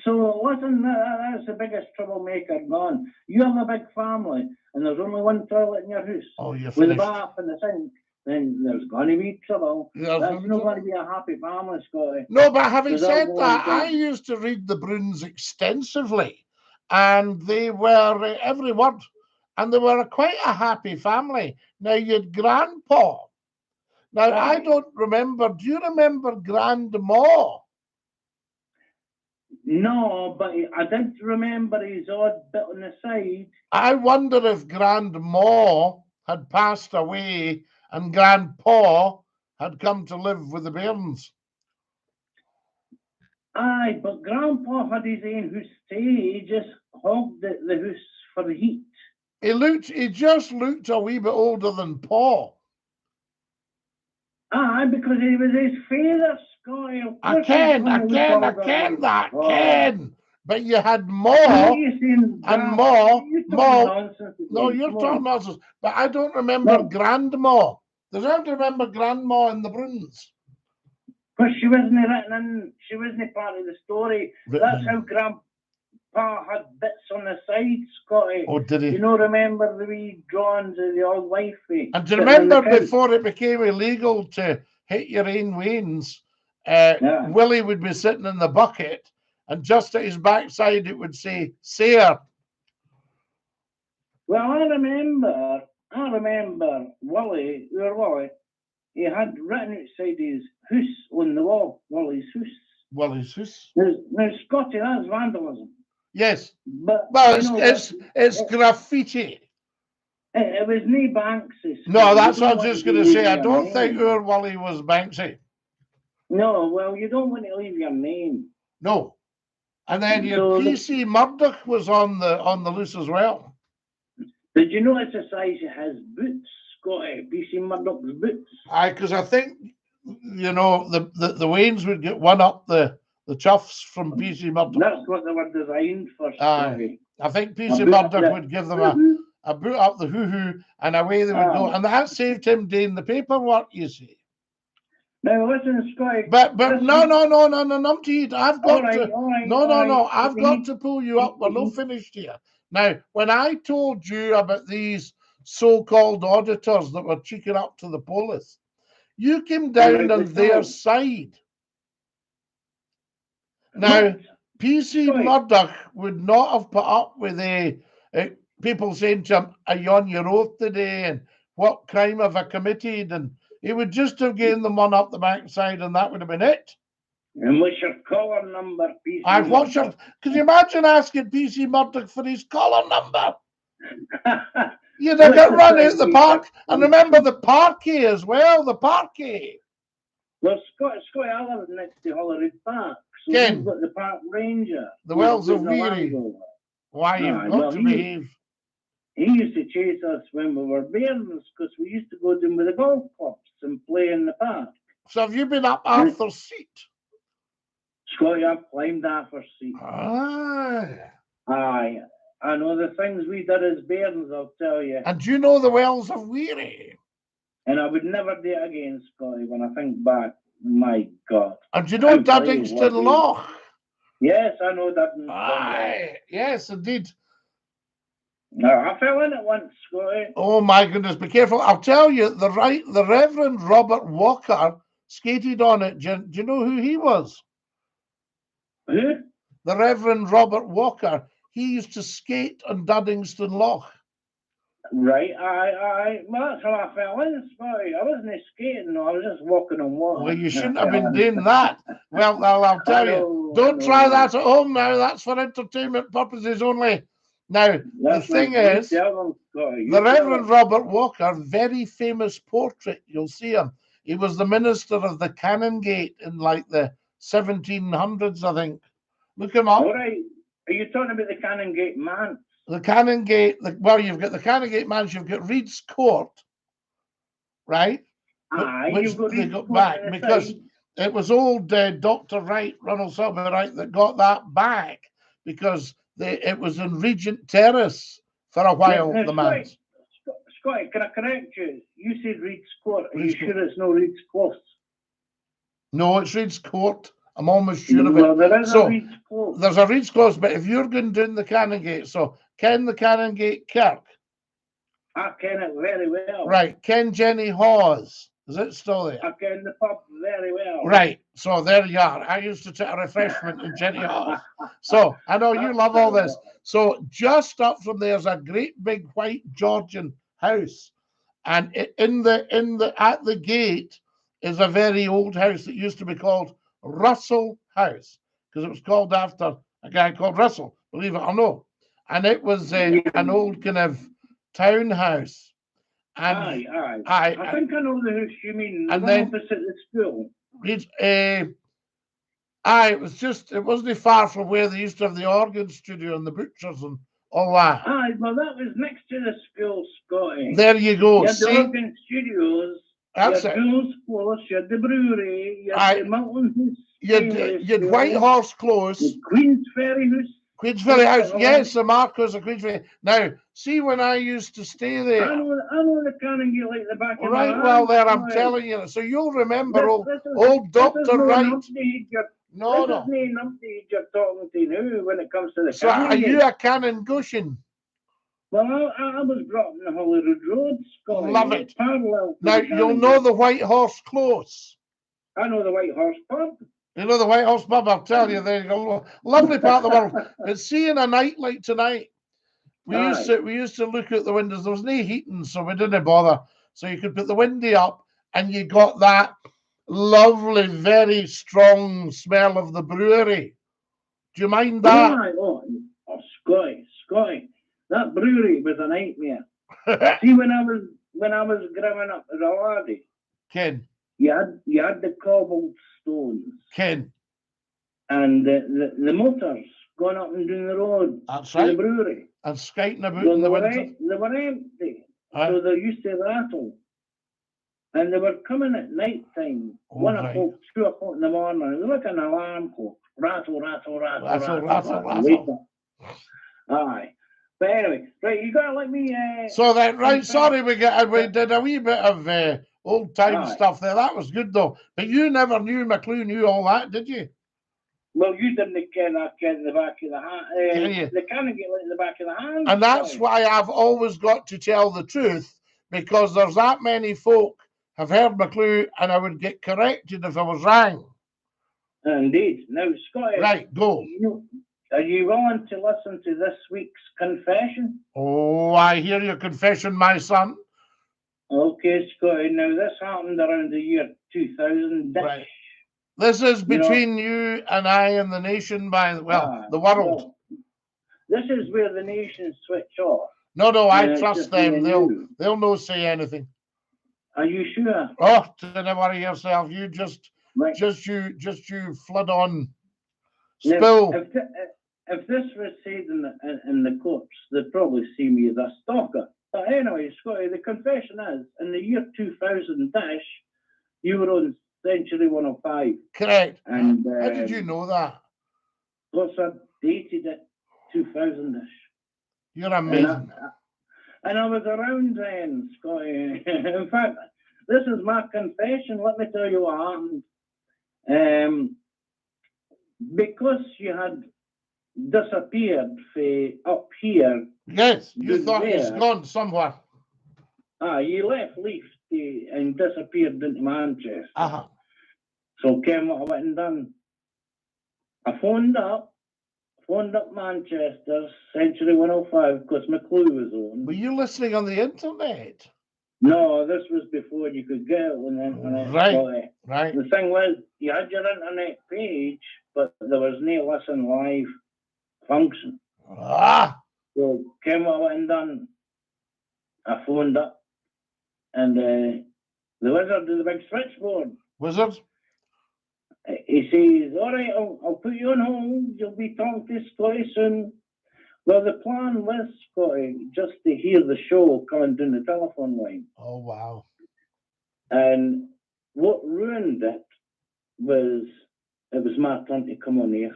[SPEAKER 3] So listen, that's the biggest troublemaker gone. You have a big family, and there's only one toilet in your house.
[SPEAKER 1] Oh, you're
[SPEAKER 3] with
[SPEAKER 1] finished.
[SPEAKER 3] The bath and the sink. Then there's going to be trouble. That's not going to be a happy family, Scotty.
[SPEAKER 1] No, but having said that, I used to read the Bruins extensively, and they were every word, and they were quite a happy family. Now, you had Grandpa. Now, I don't remember. Do you remember Grandma?
[SPEAKER 3] No, but I did remember his odd bit on the side.
[SPEAKER 1] I wonder if Grandma had passed away and Grandpa had come to live with the Bairns.
[SPEAKER 3] Aye, but Grandpa had his own house too. He just hogged the house for the heat.
[SPEAKER 1] He just looked a wee bit older than Paul.
[SPEAKER 3] Aye, because he was his father, Scotty.
[SPEAKER 1] I can. But you had more and more. No, you're talking nonsense. But I don't remember Grandma. Does anyone remember Grandma in the Bruins?
[SPEAKER 3] Because she wasn't written in. She wasn't part of the story. That's how Grandpa had bits on the side, Scotty.
[SPEAKER 1] Oh, did he?
[SPEAKER 3] You know, remember the wee drawings of the old wifey?
[SPEAKER 1] And do you remember before it became illegal to hit your own veins, Willie would be sitting in the bucket, and just at his backside it would say, "Sir."
[SPEAKER 3] Well, I remember Willie, he had written outside his house on the wall, Willie's house.
[SPEAKER 1] Willie's house.
[SPEAKER 3] Now, Scotty, that's vandalism.
[SPEAKER 1] Yes.
[SPEAKER 3] But
[SPEAKER 1] it's graffiti.
[SPEAKER 3] It was me Banksy.
[SPEAKER 1] No, that's what I was just going to say. I don't think our Willie was Banksy.
[SPEAKER 3] No, well, you don't want to leave your name.
[SPEAKER 1] No. And then your PC Murdoch was on the loose as well.
[SPEAKER 3] Did you notice the size of his boots, Scotty? PC Murdoch's boots?
[SPEAKER 1] Aye, because I think, you know, the Waynes would get one up the chuffs from PC Murdoch.
[SPEAKER 3] That's what they were designed for, Scotty.
[SPEAKER 1] I think PC Murdoch would give them a boot up the hoo-hoo, and away they would go. And that saved him doing the paperwork, you see.
[SPEAKER 3] Now listen, Scotty.
[SPEAKER 1] But no, numpty. I've got I've got to pull you up. We're not finished here. Now, when I told you about these so-called auditors that were cheeking up to the police, you came down on their side. Now, PC Murdoch would not have put up with people saying to him, "Are you on your oath today? And what crime have I committed?" And he would just have given them one up the backside, and that would have been it.
[SPEAKER 3] And what's your collar number, PC
[SPEAKER 1] Could you imagine asking PC Murdoch for his collar number? You did get run out the park. And remember the parquet as well, the parquet.
[SPEAKER 3] Well, Scotty, I live next to Holyrood Park. So we've got the park ranger.
[SPEAKER 1] The Wells of Weary. Why, you've got to behave.
[SPEAKER 3] He used to chase us when we were bairns because we used to go down with the golf clubs and play in the park.
[SPEAKER 1] So have you been up Arthur's Seat?
[SPEAKER 3] Scotty, I've climbed Arthur's Seat.
[SPEAKER 1] Aye.
[SPEAKER 3] Aye. I know the things we did as bairns, I'll tell you.
[SPEAKER 1] And do you know the Wells of Weary?
[SPEAKER 3] And I would never do it again, Scotty, when I think back. My God.
[SPEAKER 1] And do you know Duddingston Loch?
[SPEAKER 3] Yes, I know that.
[SPEAKER 1] Aye, yes, indeed.
[SPEAKER 3] No, I fell in it once, Scotty.
[SPEAKER 1] Oh my goodness, be careful. I'll tell you, the Reverend Robert Walker skated on it. Do you know who he was?
[SPEAKER 3] Who?
[SPEAKER 1] The Reverend Robert Walker. He used to skate on Duddingston Loch.
[SPEAKER 3] Right, aye. Well, that's how I fell in, Scotty. I wasn't skating, no, I was just walking on water.
[SPEAKER 1] Well, you shouldn't have been doing that. Well, I'll tell you, don't try that at home now. That's for entertainment purposes only. Now, the thing is, the Reverend Robert Walker, very famous portrait, you'll see him. He was the minister of the Canongate in like the 1700s, I think. Look him up.
[SPEAKER 3] All right. Are you talking about the Canongate man?
[SPEAKER 1] The Canongate, well, you've got the Canongate Manse, you've got Reed's Court, right?
[SPEAKER 3] Aye,
[SPEAKER 1] which they got back because it was old Dr. Wright, Ronald Selby Wright, that got that back because it was in Regent Terrace for a while, the manse.
[SPEAKER 3] Scotty, can I correct you? You said Reed's Court. Are you sure it's no Reed's Close?
[SPEAKER 1] No, it's Reed's Court. I'm almost sure of it.
[SPEAKER 3] Well, there is a Reed's Close.
[SPEAKER 1] There's a Reed's Close, but if you're going down the Canongate, so ken the Canongate Kirk?
[SPEAKER 3] I ken it very well.
[SPEAKER 1] Right, ken Jenny Hawes. Is it still there?
[SPEAKER 3] I ken the pub very well.
[SPEAKER 1] Right, so there you are. I used to take a refreshment in Jenny Hawes. So I know you love all this. So just up from there's a great big white Georgian house, and at the gate is a very old house that used to be called Russell House because it was called after a guy called Russell, believe it or no. And it was an old kind of townhouse. And
[SPEAKER 3] aye. I think I know the house you mean. The one opposite the school.
[SPEAKER 1] It wasn't far from where they used to have the organ studio and the butchers and all that.
[SPEAKER 3] Aye, well that was next to the school, Scotty.
[SPEAKER 1] There you go.
[SPEAKER 3] You had the organ studios.
[SPEAKER 1] That's
[SPEAKER 3] you had Jules Close, you had the brewery, you had the Mountain House.
[SPEAKER 1] You had White Horse Close.
[SPEAKER 3] Queen's Ferry House.
[SPEAKER 1] Queen's Ferry House, yes, the Marcos of Queen's Ferry. Now, see when I used to stay there.
[SPEAKER 3] I know the Canongate like the back of my hand.
[SPEAKER 1] Right, well there, I'm telling you. So you'll remember old Dr. Wright. No.
[SPEAKER 3] This is no numpty you're talking to now when it comes to the
[SPEAKER 1] So are you a Canon Gushin?
[SPEAKER 3] Well, I was brought up in the Holyrood Road, Scotland.
[SPEAKER 1] Love it. Now, you'll know the White Horse Close.
[SPEAKER 3] I know the White Horse Pub.
[SPEAKER 1] You know the White Horse Pub, I'll tell you, there you go. Lovely part of the world. But seeing a night like tonight, we used to look out the windows. There was no heating, so we didn't bother. So you could put the window up and you got that lovely, very strong smell of the brewery. Do you mind that?
[SPEAKER 3] Oh, Scotty. That brewery was a nightmare. See, when I was growing up as a laddie,
[SPEAKER 1] Ken,
[SPEAKER 3] you had the cobbled stones,
[SPEAKER 1] Ken,
[SPEAKER 3] and the motors going up and down the road to the brewery,
[SPEAKER 1] and skating about in the winter.
[SPEAKER 3] They were empty, so they used to rattle, and they were coming at night time, 1 o'clock, 2 o'clock in the morning. It was like an alarm clock, rattle. Aye. But anyway, right, you gotta let me.
[SPEAKER 1] So that right, sorry, we did a wee bit of old time stuff there. That was good though. But you never knew McClue knew all that, did you?
[SPEAKER 3] Well, you didn't ken that in the back of the hand. They kind of get in the back of the hand.
[SPEAKER 1] And that's why I've always got to tell the truth, because there's that many folk have heard McClue, and I would get corrected if I was wrong.
[SPEAKER 3] Indeed. Now, Scotty.
[SPEAKER 1] Right, go.
[SPEAKER 3] Are you willing to listen to this week's confession?
[SPEAKER 1] Oh, I hear your confession, my son.
[SPEAKER 3] Okay, Scotty. Now, this happened around the year 2000.
[SPEAKER 1] Right. This is between you and I and the nation, the world.
[SPEAKER 3] Well, this is where the nation switch off.
[SPEAKER 1] No, I trust them. They'll no say anything.
[SPEAKER 3] Are you sure?
[SPEAKER 1] Oh, don't worry yourself. You just you flood on. Spill.
[SPEAKER 3] Now, if this was said in the courts, they'd probably see me as a stalker. But anyway, Scotty, the confession is, in the year 2000-ish, you were on Century 105.
[SPEAKER 1] Correct.
[SPEAKER 3] And
[SPEAKER 1] how did you know that?
[SPEAKER 3] Because I dated it 2000-ish.
[SPEAKER 1] You're amazing.
[SPEAKER 3] And I was around then, Scotty. In fact, this is my confession. Let me tell you what happened. Because you had disappeared up here.
[SPEAKER 1] Yes, you thought he's gone somewhere.
[SPEAKER 3] You left Leaf and disappeared into Manchester. So Ken, what I went and done, I phoned up Manchester, Century 105, because McClue was on.
[SPEAKER 1] Were you listening on the internet?
[SPEAKER 3] No, this was before you could get it on the internet.
[SPEAKER 1] Right.
[SPEAKER 3] The thing was, you had your internet page, but there was no listen live function. So Ken, what I went and done, I phoned up, and the wizard of the big switchboard.
[SPEAKER 1] Wizard?
[SPEAKER 3] He says, all right, I'll put you on hold. You'll be talking to Scotty soon. Well, the plan was, Scotty, just to hear the show coming down the telephone line.
[SPEAKER 1] Oh, wow.
[SPEAKER 3] And what ruined it was my turn to come on here.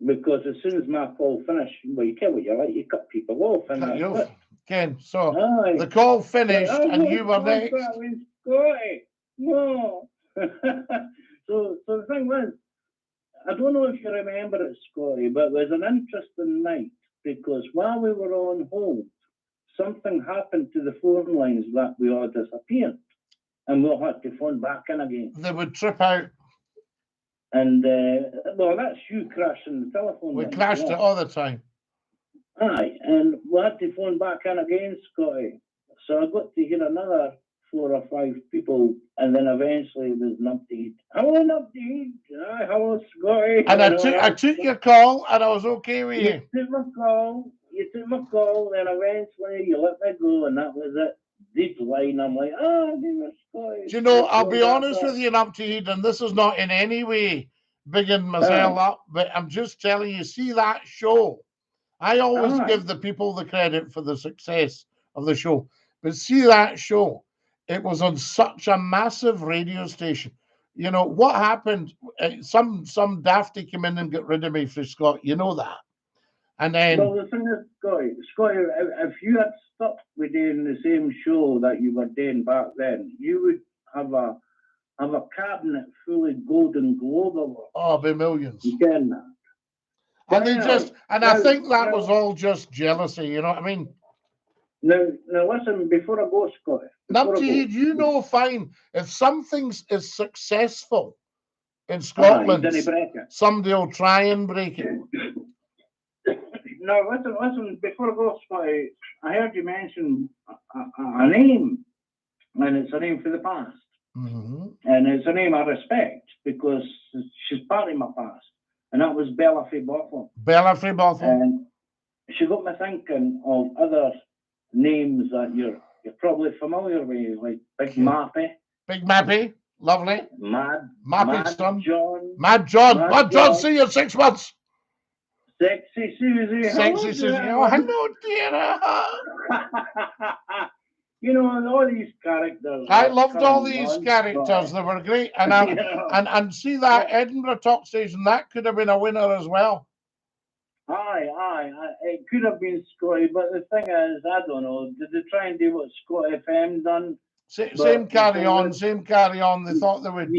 [SPEAKER 3] Because as soon as my call finished, well, you care what you like, you cut people off. And
[SPEAKER 1] Ken, so the call finished and you were next.
[SPEAKER 3] Scotty, no. So the thing was, I don't know if you remember it, Scotty, but it was an interesting night because while we were on hold, something happened to the phone lines that we all disappeared, and we all had to phone back in again.
[SPEAKER 1] They would trip out.
[SPEAKER 3] And, well, that's you crashing the telephone line.
[SPEAKER 1] We crashed it all the time.
[SPEAKER 3] Aye, and we had to phone back in again, Scotty. So I got to hear another 4 or 5 people, and then eventually it was an update. Hello, an update. Hello, Scotty.
[SPEAKER 1] And I took your call, and I was okay with you.
[SPEAKER 3] You took my call, and eventually you let me go, and that was it. Deep line. I'm like, Scotty.
[SPEAKER 1] Do you know, I'll be honest with you, Numpty, and this is not in any way bigging myself up, but I'm just telling you, see that show. I always give the people the credit for the success of the show, but see that show. It was on such a massive radio station. You know, what happened? Some dafty came in and got rid of me for Scott. You know that. And then...
[SPEAKER 3] Well, the thing is, Scotty, if you had stopped with doing the same show that you were doing back then, you would have a cabinet full of Golden Globe awards.
[SPEAKER 1] Oh, be millions.
[SPEAKER 3] You can that.
[SPEAKER 1] And I think that was all just jealousy, you know what I mean?
[SPEAKER 3] Now listen, before I go, Scotty.
[SPEAKER 1] Numpty, you know fine, if something is successful in Scotland, somebody will try and break it.
[SPEAKER 3] No, listen, before I go, Scotty, I heard you mention a name, and it's a name for the past.
[SPEAKER 1] Mm-hmm.
[SPEAKER 3] And it's a name I respect because she's part of my past, and that was Bella Faye Botham.
[SPEAKER 1] Bella Faye Botham.
[SPEAKER 3] And she got me thinking of other names that you're probably familiar with, like Big Mappy.
[SPEAKER 1] Big Mappy, lovely.
[SPEAKER 3] Mad
[SPEAKER 1] son.
[SPEAKER 3] John.
[SPEAKER 1] Mad John, see you in 6 months.
[SPEAKER 3] Sexy Susie.
[SPEAKER 1] Sexy Susie. Oh, hello, dear.
[SPEAKER 3] You know, and all these characters.
[SPEAKER 1] I loved all these characters. They were great. And and see that Edinburgh talk station, that could have been a winner as well.
[SPEAKER 3] Aye. It could have been Scotty, but the thing is, I don't know. Did they try and do what Scotty FM done?
[SPEAKER 1] Same carry on. They thought they would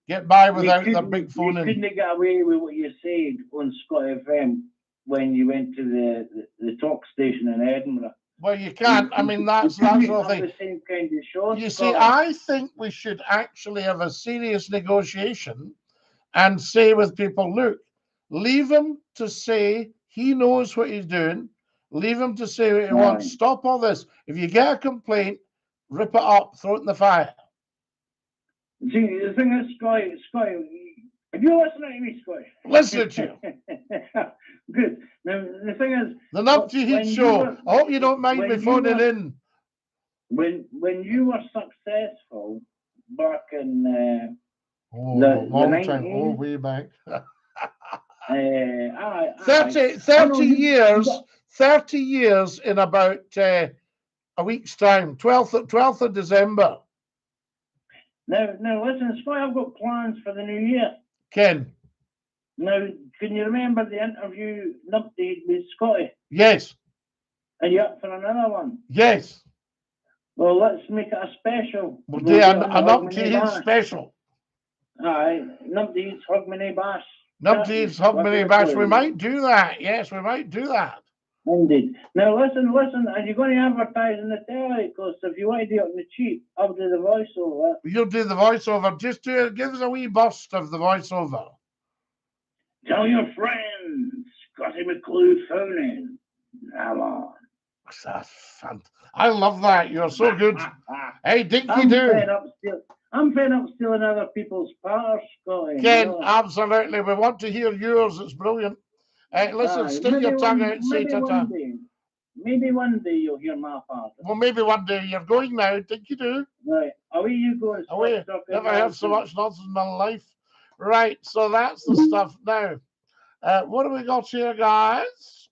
[SPEAKER 1] get by without their big phone.
[SPEAKER 3] You couldn't get away with what you said on Scotty FM when you went to the talk station in Edinburgh.
[SPEAKER 1] Well, you can't. I mean, that's the whole thing.
[SPEAKER 3] The same kind of show,
[SPEAKER 1] you see, I think we should actually have a serious negotiation and say with people, look, leave him to say he knows what he's doing. Leave him to say what he wants. Stop all this. If you get a complaint, rip it up, throw it in the fire.
[SPEAKER 3] See, the thing is, Scotty, Are you listening to me, Scotty?
[SPEAKER 1] Listen to you.
[SPEAKER 3] Good. Now, the thing is...
[SPEAKER 1] The Numpty Heat Show. I hope you don't mind me phoning in.
[SPEAKER 3] When you were successful back in the
[SPEAKER 1] long time, way back. 30 years in about a week's time, 12th of December.
[SPEAKER 3] Now listen, Scott, I've got plans for the new year.
[SPEAKER 1] Ken.
[SPEAKER 3] Now, can you remember the interview Numpty with Scotty?
[SPEAKER 1] Yes.
[SPEAKER 3] Are you up for another one?
[SPEAKER 1] Yes.
[SPEAKER 3] Well, let's make it a special.
[SPEAKER 1] We'll do a Numpty special.
[SPEAKER 3] Aye, Numpty's Hug Mini Bash.
[SPEAKER 1] Numpty's Hug Mini Bash. We might do that. Yes, we might do that.
[SPEAKER 3] Indeed. Now, listen, are you going to advertise in the telly? Because if you want to do it on the cheap, I'll do the voiceover.
[SPEAKER 1] You'll do the voiceover. Just give us a wee burst of the voiceover.
[SPEAKER 3] Tell your friends, Scottie McClue phoning. Now on.
[SPEAKER 1] That's fun. I love that. You're so good. Hey, Dinky-Doo.
[SPEAKER 3] I'm fed up stealing other people's powers, Scotty.
[SPEAKER 1] Ken, absolutely. We want to hear yours. It's brilliant. Listen, stick your tongue out and say ta-ta.
[SPEAKER 3] Maybe one day you'll hear my part.
[SPEAKER 1] Well, maybe one day. You're going now. Dinky-Doo.
[SPEAKER 3] Right. Away you go.
[SPEAKER 1] Away. Never heard so much nonsense in my life. Right. So that's the stuff now. What have we got here, guys?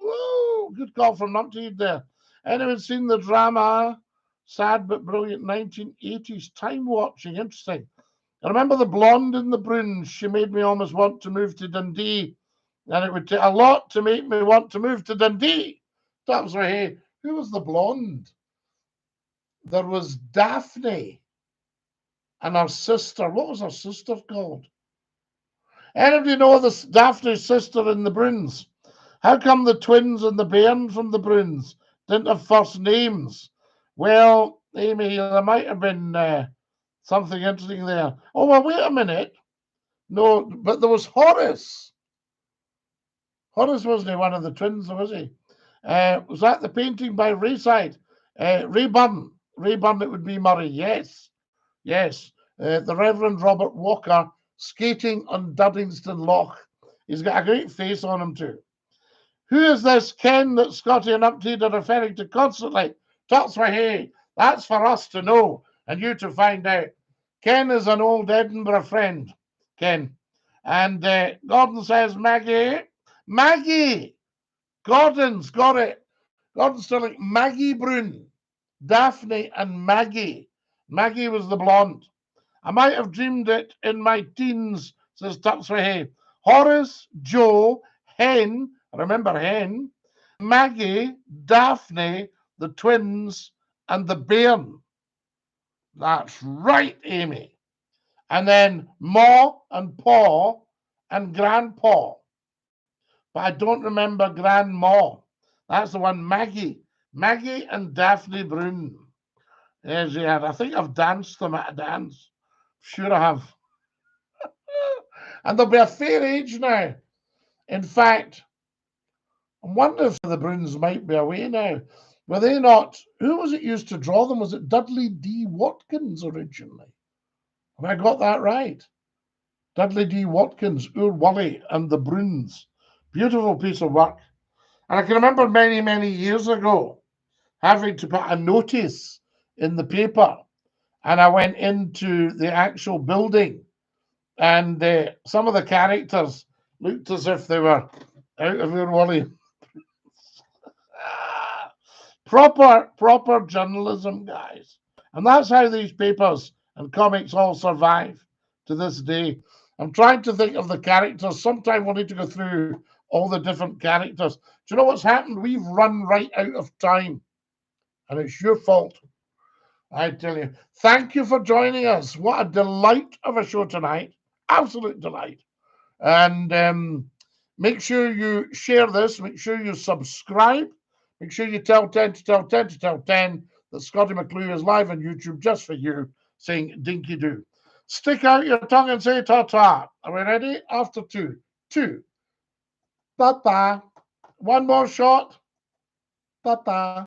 [SPEAKER 1] Woo! Good call from Numpty there. Anyone seen the drama? Sad but brilliant 1980s time watching. Interesting. I remember the blonde in the Bruins. She made me almost want to move to Dundee. And it would take a lot to make me want to move to Dundee. That was right. Hey, who was the blonde? There was Daphne and her sister. What was her sister called? Anybody know the Daphne's sister in the Bruins? How come the twins and the bairn from the Bruins didn't have first names? Well, Amy, there might have been something interesting there. Oh, well, wait a minute. No, but there was Horace. Horace wasn't one of the twins, was he? Was that the painting by Rayside? Rayburn. Rayburn, it would be Murray. Yes. Yes. The Reverend Robert Walker skating on Duddingston Loch. He's got a great face on him, too. Who is this Ken that Scotty and Numpty are referring to constantly? That's for hey. That's for us to know and you to find out. Ken is an old Edinburgh friend, Ken. And Gordon says, Maggie. Maggie. Gordon's got it. Gordon's telling Maggie Brune. Daphne and Maggie. Maggie was the blonde. I might have dreamed it in my teens, says Tuxford. Horace, Joe, Hen, remember Hen, Maggie, Daphne, the twins, and the bairn. That's right, Amy. And then Ma and Pa and Grandpa. But I don't remember Grandma. That's the one, Maggie. Maggie and Daphne Brune. Yes, yeah, I think I've danced them at a dance. Sure I have. And they'll be a fair age now. In fact, I wonder if the Bruins might be away now. Were they not? Who was it used to draw them? Was it Dudley D. Watkins originally? Have I got that right? Dudley D. Watkins, Ur Wally and the Bruins. Beautiful piece of work. And I can remember many, many years ago having to put a notice in the paper. And I went into the actual building. And some of the characters looked as if they were out of Ur Wally. Proper journalism, guys. And that's how these papers and comics all survive to this day. I'm trying to think of the characters. Sometime we'll need to go through all the different characters. Do you know what's happened? We've run right out of time. And it's your fault. I tell you. Thank you for joining us. What a delight of a show tonight. Absolute delight. And make sure you share this. Make sure you subscribe. Make sure you tell 10 to tell 10 to tell 10 that Scottie McClue is live on YouTube just for you, saying Dinky-Doo. Stick out your tongue and say ta-ta. Are we ready? After two. Ta-ta. One more shot. Ta-ta.